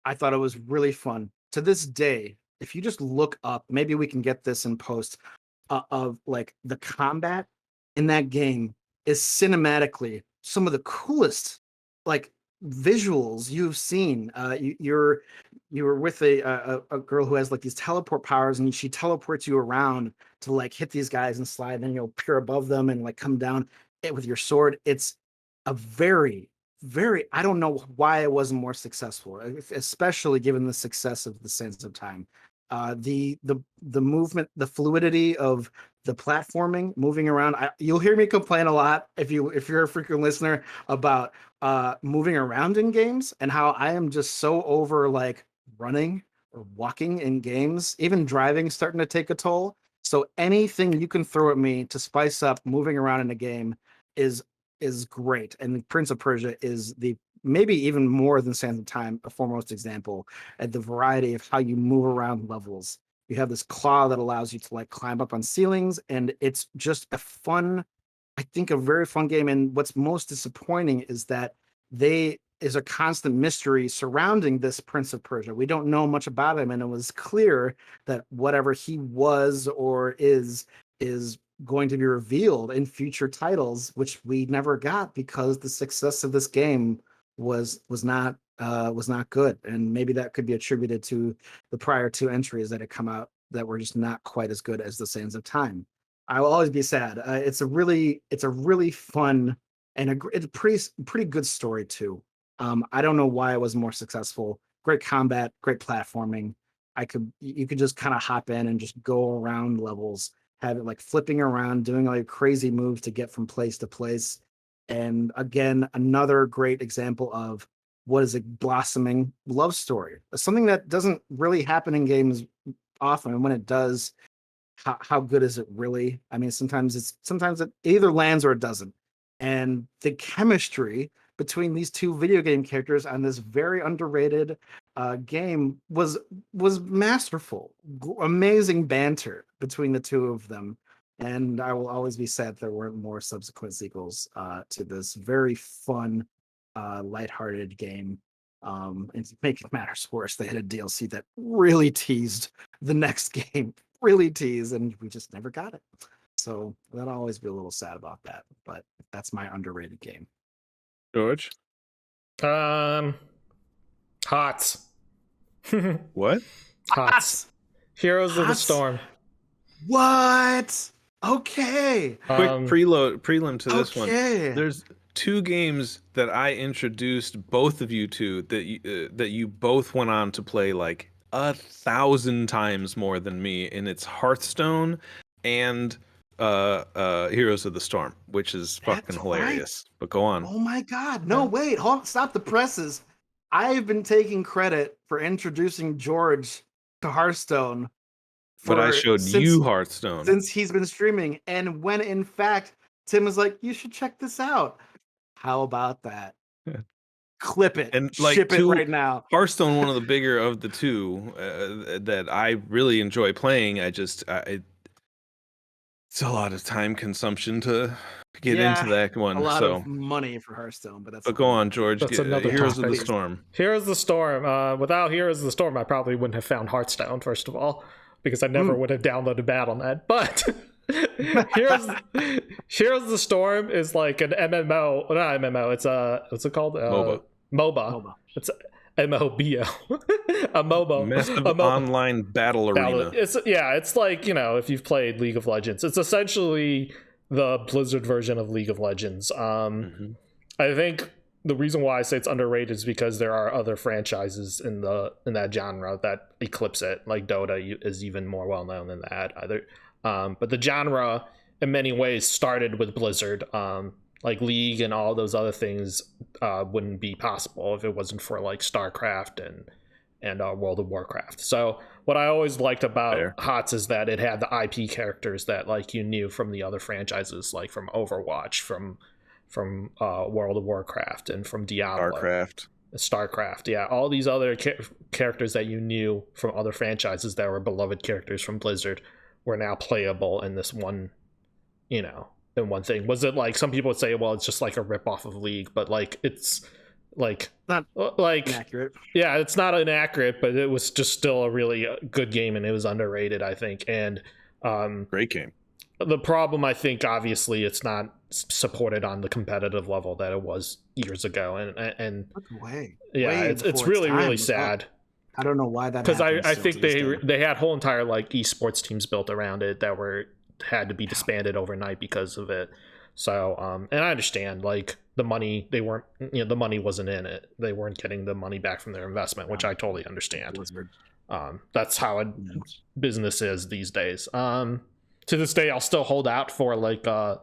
B: I thought it was really fun. To this day, if you just look up, maybe we can get this in post, of like the combat in that game is cinematically some of the coolest like visuals you've seen. You were with a girl who has like these teleport powers, and she teleports you around to like hit these guys and slide, and then you'll peer above them and like come down it with your sword. It's a very I don't know why it wasn't more successful, especially given the success of the Sands of Time. The movement, the fluidity of the platforming, moving around. You'll hear me complain a lot if you're a frequent listener about moving around in games, and how I am just so over like running or walking in games. Even driving starting to take a toll. So anything you can throw at me to spice up moving around in a game is great. And the Prince of Persia is the maybe even more than Sands of Time, a foremost example at the variety of how you move around levels. You have this claw that allows you to like climb up on ceilings, and it's just a fun, I think a very fun game. And what's most disappointing is that is a constant mystery surrounding this Prince of Persia. We don't know much about him, and it was clear that whatever he was or is going to be revealed in future titles, which we never got because the success of this game was not good. And maybe that could be attributed to the prior two entries that had come out that were just not quite as good as the Sands of Time. I will always be sad. It's a really fun and it's a pretty good story too. I don't know why it was more successful. Great combat, great platforming. You could just kind of hop in and just go around levels, have it like flipping around, doing like crazy moves to get from place to place. And again, another great example of what is a blossoming love story. Something that doesn't really happen in games often. And when it does, how good is it really? I mean, sometimes it either lands or it doesn't. And the chemistry between these two video game characters on this very underrated game was masterful. Amazing banter between the two of them. And I will always be sad there weren't more subsequent sequels to this very fun, lighthearted game. And to make matters worse, they had a DLC that really teased the next game, really teased, and we just never got it. So that'll always be a little sad about that. But that's my underrated game.
A: George?
C: Hots.
A: What?
C: Hots. Heroes of the Storm.
B: What? Okay.
A: Quick prelim to this one.
B: Okay.
A: There's two games that I introduced both of you to that you both went on to play like 1,000 times more than me, and it's Hearthstone and Heroes of the Storm, which is fucking hilarious. Right. But go on.
B: Oh my God. No, wait. Stop the presses. I've been taking credit for introducing George to Hearthstone.
A: But I showed you Hearthstone
B: since he's been streaming, and when in fact Tim was like, "You should check this out." How about that? Yeah. Clip it and ship it right now.
A: Hearthstone, one of the bigger of the two that I really enjoy playing. It's a lot of time consumption to get into that one.
B: A lot of money for Hearthstone, but
A: go on, George.
C: That's another
A: Heroes of the Storm.
C: Heroes of the Storm. Without Heroes of the Storm, I probably wouldn't have found Hearthstone, first of all, because I never would have downloaded Battle.net. But Heroes of the Storm is like an MMO. Well, not MMO. It's what's it called?
A: MOBA.
C: MOBA. It's MOBO, a MOBO,
A: Massive
C: a MOBO.
A: online battle arena.
C: It's like, if you've played League of Legends, it's essentially the Blizzard version of League of Legends. I think the reason why I say it's underrated is because there are other franchises in that genre that eclipse it. Like Dota is even more well known than that. But the genre in many ways started with Blizzard. Like League and all those other things wouldn't be possible if it wasn't for like StarCraft and World of Warcraft. So what I always liked about HOTS is that it had the IP characters that like you knew from the other franchises, like from Overwatch, from World of Warcraft, and from Diablo, StarCraft. Yeah, all these other characters that you knew from other franchises that were beloved characters from Blizzard were now playable in this one, in one thing. Was it like some people would say, well, it's just like a rip-off of League, but like it's like
B: not
C: like
B: inaccurate.
C: Yeah, it's not inaccurate, but it was just still a really good game, and it was underrated, I think. And
A: great game.
C: The problem, I think, obviously, it's not supported on the competitive level that it was years ago, and it's really sad.
B: I don't know why that.
C: Because I think they had whole entire like esports teams built around it that had to be disbanded overnight because of it. So and I understand like the money the money wasn't in it. They weren't getting the money back from their investment, which I totally understand. That's how business is these days. To this day, I'll still hold out for like a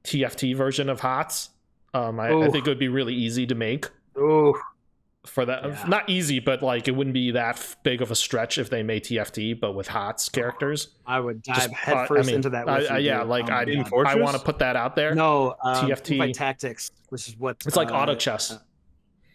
C: TFT version of HOTS. I think it would be really easy to make. For that, not easy, but like it wouldn't be that big of a stretch if they made TFT, but with HOTS characters.
B: I would dive headfirst into that.
C: I want to put that out there.
B: No,
C: TFT
B: Tactics, which is what
C: it's like auto chess.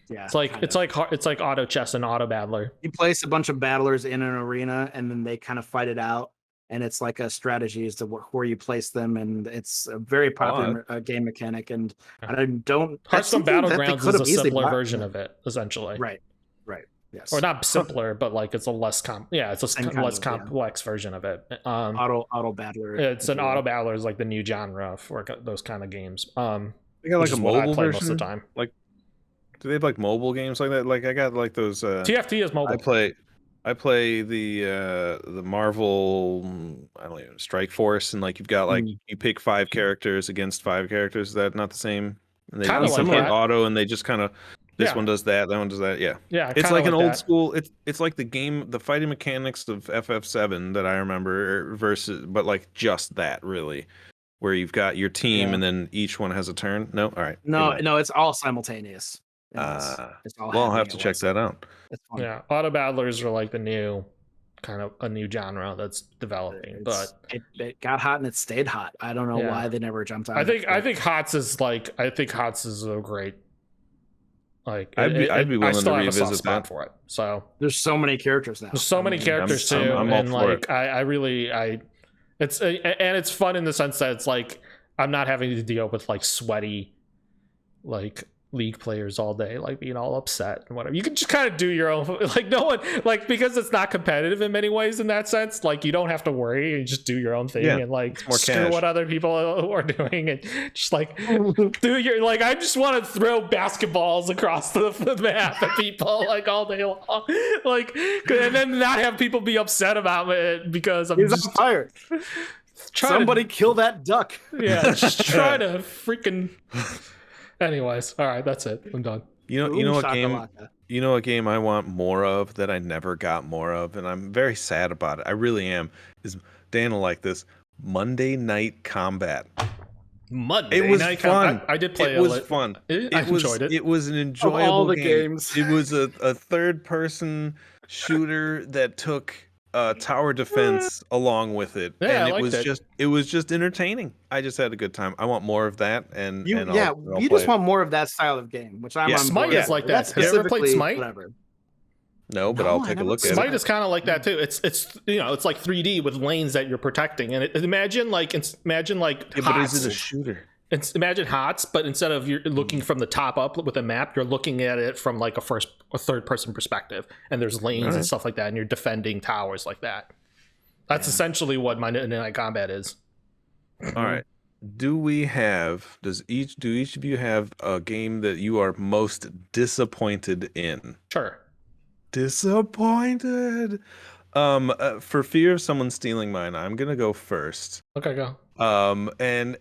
C: It's like auto chess and auto battler.
B: You place a bunch of battlers in an arena, and then they kind of fight it out, and it's like a strategy as to where you place them, and it's a very popular game mechanic. And I don't.
C: Hearthstone Battlegrounds is a simpler version of it, essentially.
B: Right. Yes.
C: Or not simpler, but like it's a less less complex version of it.
B: Auto battler.
C: It's an auto battler is like the new genre for those kind of games.
A: They got like a mobile version most of the time. Like, do they have like mobile games like that? Like I got like those.
C: TFT is mobile.
A: I play the Marvel, I don't know, Strike Force, and like you've got like you pick 5 characters against 5 characters. Is that not the same? And they
C: kind of like
A: auto, and they just kind of this one does that one does that. Yeah. It's like an old school. It's like the fighting mechanics of FF7 that I remember but like just that really, where you've got your team and then each one has a turn. No, all right.
B: No, it's all simultaneous.
A: I'll have to check that out.
C: Yeah, auto battlers are like the new kind of a new genre that's developing, but
B: it got hot and it stayed hot. I don't know why they never jumped on.
C: I think HOTS is a great. Like
A: I'd be willing to revisit that
C: for it. So
B: there's so many characters now.
C: There's so many characters too, and like it's fun in the sense that it's like I'm not having to deal with like sweaty, like League players all day, like being all upset and whatever. You can just kind of do your own, like no one, like because it's not competitive in many ways in that sense. Like you don't have to worry, you just do your own thing and like screw what other people are doing and just like do your like. I just want to throw basketballs across the map at people like all day long, like, and then not have people be upset about it because I'm just
B: tired. Somebody kill that duck.
C: Yeah, just try to freaking. Anyways, all right, that's it. I'm done.
A: You know what game I want more of that I never got more of, and I'm very sad about it. I really am. Is Dan will like this Monday Night Combat.
C: It was fun. I did play.
A: It was fun.
C: I enjoyed it.
A: It was an enjoyable
B: of all the
A: game.
B: games.
A: It was a third-person shooter that took tower defense along with it, and it was just entertaining. I just had a good time. I want more of that, and
B: you just want more of that style of game, which I'm on
C: Smite is like that. Have you ever played Smite?
B: Whatever.
A: No, but I'll take a look at it.
C: Smite is kind of like that too. It's it's like 3D with lanes that you're protecting, and imagine like
A: but is it a shooter?
C: Imagine HOTS, but instead of you're looking from the top up with a map, you're looking at it from like a third person perspective, and there's lanes and stuff like that, and you're defending towers like that. That's essentially what my Night Combat is.
A: All right. Do each of you have a game that you are most disappointed in?
C: Sure.
A: Disappointed. For fear of someone stealing mine, I'm gonna go first.
C: Okay, go.
A: And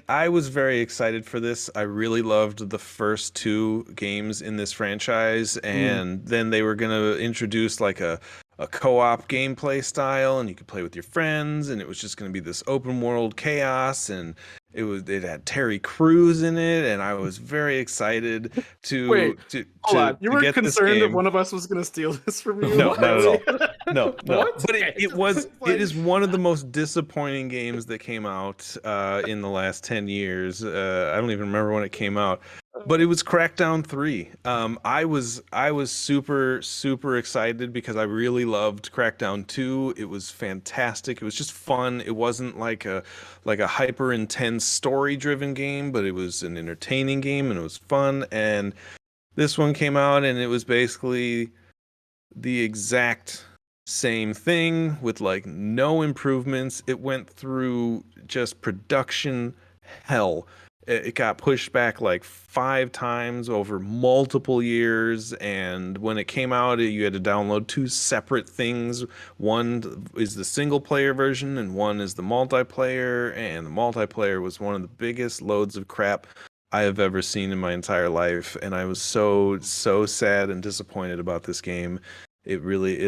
A: I was very excited for this. I really loved the first two games in this franchise, and then they were gonna introduce like a co-op gameplay style, and you could play with your friends, and it was just gonna be this open world chaos, and it had Terry Crews in it, and I was very excited to
B: Wait,
A: to
B: hold on.
A: to,
B: You
A: to
B: were
A: get this
B: concerned that
A: game.
B: one of us was going to steal this from you?
A: No, not at all. No.
C: What?
A: But
B: Okay,
A: it was
B: like-
A: it is one of the most disappointing games that came out in the last 10 years. I don't even remember when it came out. But it was Crackdown 3. I was super excited because I really loved Crackdown 2. It was fantastic. It was just fun. It wasn't like a hyper intense story driven game, but it was an entertaining game and it was fun. And this one came out and it was basically the exact same thing with like no improvements. It went through just production hell. It got pushed back like 5 times over multiple years, and when it came out, you had to download two separate things. One is the single player version, and one is the multiplayer. And the multiplayer was one of the biggest loads of crap I have ever seen in my entire life, and I was so sad and disappointed about this game. It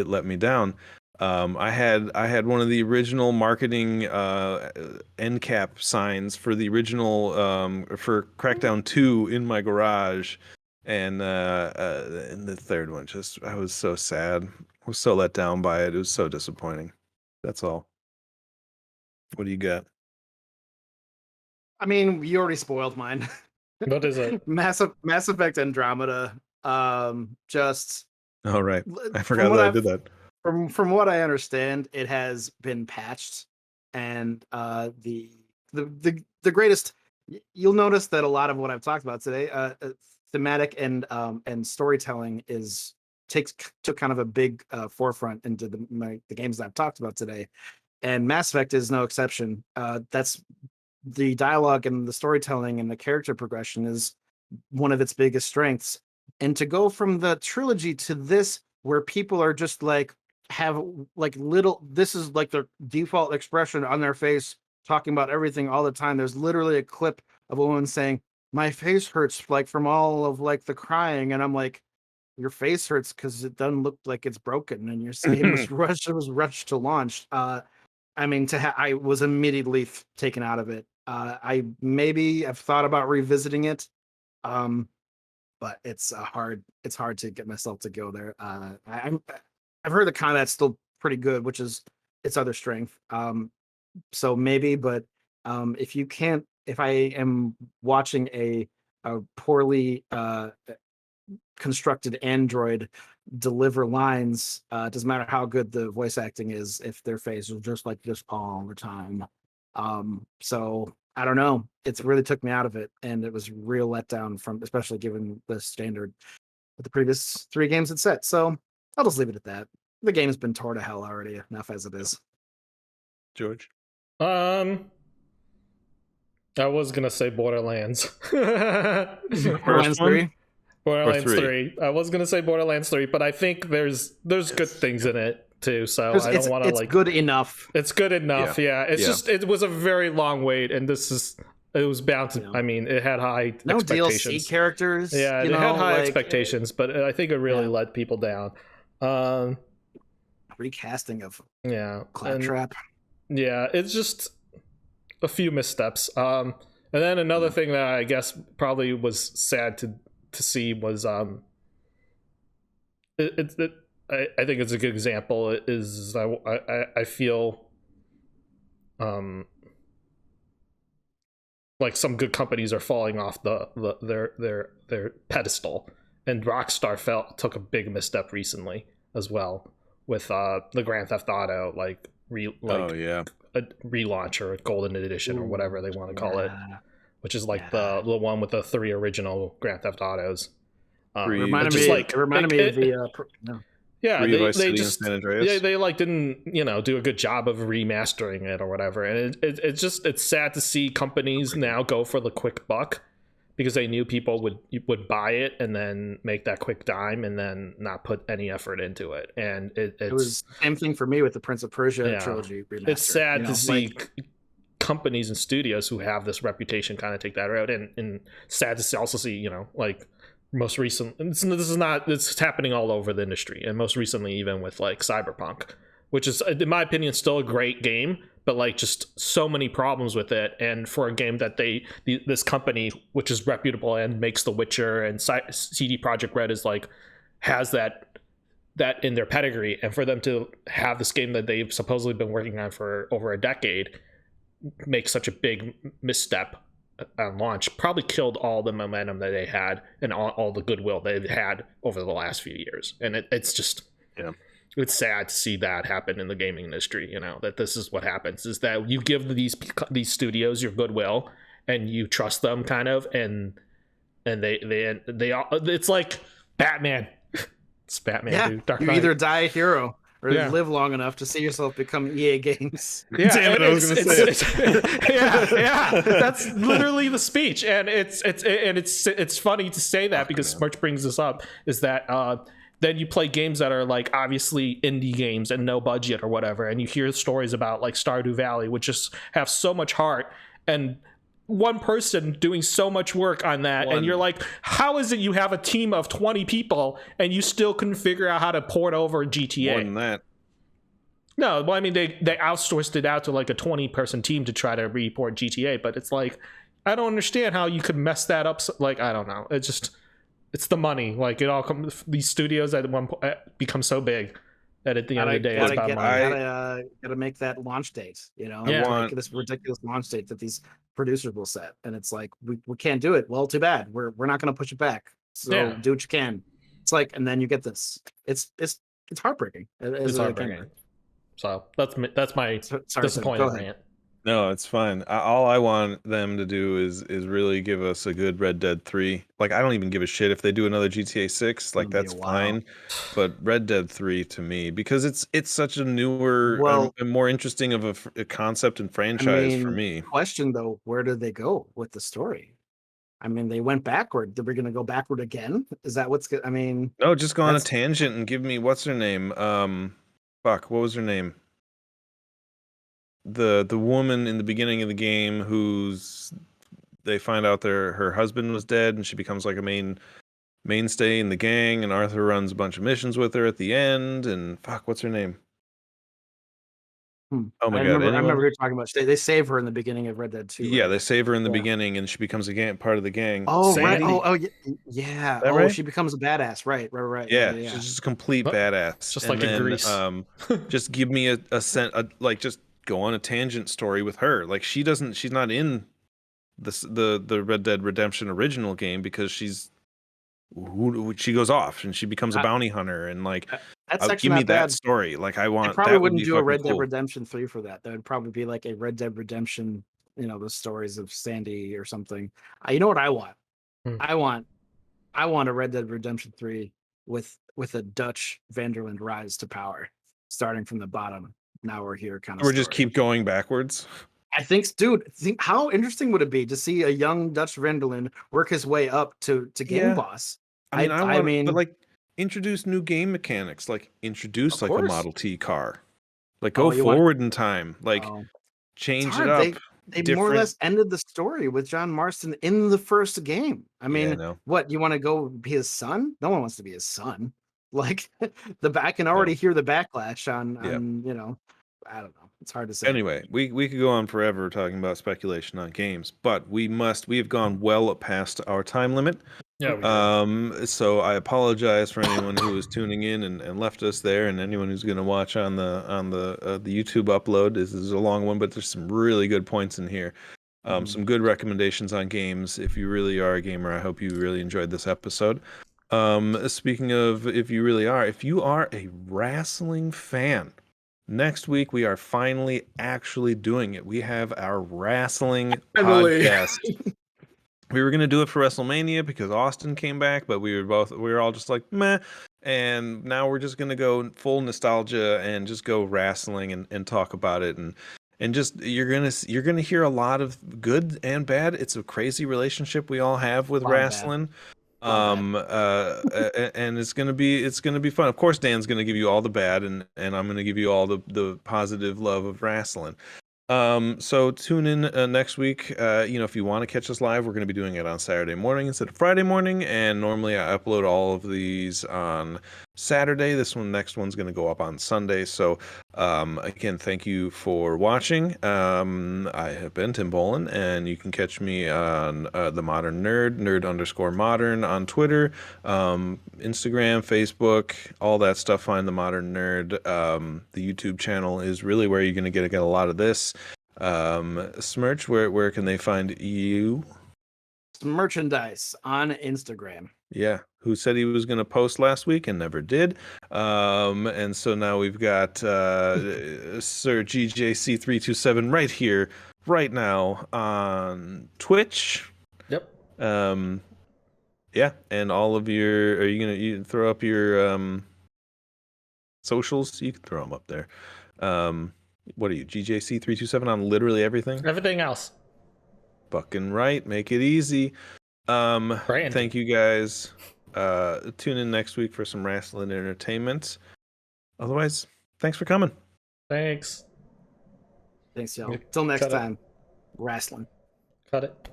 A: let me down. I had one of the original marketing end cap signs for the original for Crackdown 2 in my garage, and the third one just I was so sad. I was so let down by it. It was so disappointing. That's all. What do you got?
B: I mean, you already spoiled mine.
C: What is it?
B: Mass Effect Andromeda. Just
A: All right, I
B: from
A: forgot
B: what
A: that I
B: I've-
A: did that.
B: From what I understand, it has been patched, and the greatest. You'll notice that a lot of what I've talked about today, thematic and storytelling took kind of a big forefront into the games that I've talked about today, and Mass Effect is no exception. That's the dialogue and the storytelling and the character progression is one of its biggest strengths. And to go from the trilogy to this, where people are just like have like little, this is like their default expression on their face, talking about everything all the time. There's literally a clip of a woman saying, "My face hurts," like from all of like the crying, and I'm like, your face hurts because it doesn't look like it's broken, and your game was rushed. It was rushed to launch. I mean, I was immediately taken out of it. I maybe have thought about revisiting it, but it's hard. It's hard to get myself to go there. I've heard the combat's still pretty good, which is its other strength. So maybe, but if I am watching a poorly constructed android deliver lines, it doesn't matter how good the voice acting is if their face is just like this all the time. So I don't know, it's really took me out of it, and it was real letdown, from especially given the standard that the previous 3 games had set. So I'll just leave it at that. The game's been torn to hell already enough as it is.
A: George?
C: I was gonna say Borderlands.
B: Borderlands
A: one?
B: 3.
C: Borderlands
A: three?
C: 3. I was gonna say Borderlands 3, but I think there's good things in it too. So I don't want to
B: It's
C: like.
B: good enough.
C: It's good enough. Yeah. It's
A: Yeah.
C: just it was a very long wait, and it was bound to.
B: Yeah.
C: I mean, it had high
B: No
C: expectations.
B: DLC characters.
C: Yeah,
B: you
C: it
B: know,
C: had high
B: like,
C: expectations, but I think it really
B: Yeah.
C: let people down.
B: recasting of
C: Yeah, and-
B: Claptrap.
C: yeah, it's just a few missteps. And then another thing that I guess probably was sad to see was I think it's a good example is I feel like some good companies are falling off their pedestal, and Rockstar took a big misstep recently as well with the Grand Theft Auto
A: Oh yeah.
C: a relaunch or a golden edition or whatever they want to call it,
B: Yeah.
C: which is like
B: Yeah.
C: the one with the 3 original Grand Theft Autos.
A: Three-
B: Reminded
C: just
B: me,
C: like
B: it reminded me of the no.
C: yeah,
A: Three Vice
C: they
A: City and
C: just
A: San Andreas.
C: they like didn't do a good job of remastering it or whatever, and it's sad to see companies now go for the quick buck because they knew people would buy it and then make that quick dime and then not put any effort into it. And
B: it was the same thing for me with the Prince of Persia trilogy remaster.
C: It's sad to see
B: like,
C: companies and studios who have this reputation kind of take that route, and sad to also see, like most recent, it's happening all over the industry, and most recently even with like Cyberpunk, which is in my opinion still a great game, but like just so many problems with it. And for a game that this company, which is reputable and makes The Witcher, and CD Projekt Red is like has that in their pedigree, and for them to have this game that they've supposedly been working on for over a decade make such a big misstep on launch probably killed all the momentum that they had and all the goodwill they've had over the last few years. And it's just it's sad to see that happen in the gaming industry, that this is what happens, is that you give these studios your goodwill and you trust them kind of, and they all, it's like Batman. It's Batman, dude. Dark
B: you
C: Knight.
B: either die a hero or live long enough to see yourself become EA Games.
C: Yeah,
A: damn it, I was gonna say it.
C: yeah, that's literally the speech, and it's funny to say that because Smirch brings this up, is that then you play games that are like obviously indie games and no budget or whatever, and you hear stories about like Stardew Valley, which just have so much heart and one person doing so much work on that. And you're like, how is it you have a team of 20 people and you still couldn't figure out how to port over GTA?
A: More than that.
C: No, well, I mean, they outsourced it out to like a 20-person team to try to report GTA, but it's like, I don't understand how you could mess that up. Like, I don't know. It's the money. Like, it all comes, these studios at one point become so big that at the end of the day, it's about money.
B: Gotta make that launch date,
C: Yeah.
B: this ridiculous launch date that these producers will set. And it's like, we can't do it. Well, too bad. We're not going to push it back. So do what you can. It's like, and then you get this. It's heartbreaking.
C: It's heartbreaking. So that's my disappointing rant.
A: No, it's fine. All I want them to do is really give us a good Red Dead 3. Like, I don't even give a shit if they do another GTA 6. Like, that's fine. But Red Dead 3 to me, because it's such a newer, and more interesting of a concept and franchise for me.
B: Question though, where did they go with the story? I mean, they went backward. We're going to go backward again? Is that what's good? I mean,
A: no, just go on a tangent and give me what's her name? What was her name? The woman in the beginning of the game they find out her husband was dead, and she becomes like a mainstay in the gang, and Arthur runs a bunch of missions with her at the end, and what's her name? Oh my god!
B: I remember you talking about. They save her in the beginning of Red Dead 2.
A: Yeah, they save her in the beginning, and she becomes part of the gang.
B: Oh,
A: Sandy.
B: right. Oh, yeah.
A: Right?
B: She becomes a badass. Right.
A: Yeah, she's just a complete badass.
C: Just like in Greece.
A: Just give me just go on a tangent story with her. Like, she's not in the Red Dead Redemption original game because she goes off and she becomes a bounty hunter, and like
B: that's
A: give me that story. Like, I want.
B: I probably wouldn't do a Red Dead Redemption 3 for that. That would probably be like a Red Dead Redemption, the stories of Sandy or something. You know what I want? I want a Red Dead Redemption 3 with a Dutch Vanderland rise to power, starting from the bottom. Now we're here, kind of.
A: Or just keep going backwards.
B: I think, dude. How interesting would it be to see a young Dutch Vanderland work his way up to game boss?
A: I mean, but like, introduce new game mechanics. Like, introduce like a Model T car. Like, go forward in time. Like, change it up.
B: They more or less ended the story with John Marston in the first game. I mean, what, you want to go be his son? No one wants to be his son. Like, I can already hear the backlash on I don't know. It's hard to say.
A: Anyway, we could go on forever talking about speculation on games, but we have gone well past our time limit.
C: Yeah.
A: So I apologize for anyone who was tuning in and left us there, and anyone who's going to watch on the YouTube upload. This is a long one, but there's some really good points in here. Some good recommendations on games. If you really are a gamer, I hope you really enjoyed this episode. Speaking of, if you are a wrestling fan, next week we are finally actually doing it. We have our wrestling podcast. We were gonna do it for WrestleMania because Austin came back, but we were all just like meh. And now we're just gonna go full nostalgia and just go wrestling and talk about it and just you're gonna hear a lot of good and bad. It's a crazy relationship we all have with
B: A lot of bad.
A: wrestling.
B: Lot of
A: And it's gonna be fun. Of course, Dan's gonna give you all the bad, and I'm gonna give you all the positive love of wrestling. So tune in next week. If you want to catch us live, we're going to be doing it on Saturday morning instead of Friday morning. And normally I upload all of these on Saturday. Next one's going to go up on Sunday. So, again, thank you for watching. I have been Tim Bolin, and you can catch me on The Modern nerd_modern on Twitter, Instagram, Facebook, all that stuff. Find The Modern Nerd. The YouTube channel is really where you're going to get a lot of this. Smirch, where can they find you?
B: merchandise on Instagram.
A: Yeah, who said he was going to post last week and never did. And so now we've got Sir GJC327 right here, right now on Twitch.
C: Yep.
A: Yeah, and all of your, are you throw up your socials? You can throw them up there. What are you, GJC327 on literally everything?
C: Everything else.
A: Fucking right. Make it easy.
C: Brandon.
A: Thank you guys. Tune in next week for some wrestling entertainment. Otherwise, thanks for coming.
C: Thanks.
B: Thanks, y'all. Till next
C: Cut it.
B: time. Wrestling.
C: Cut it.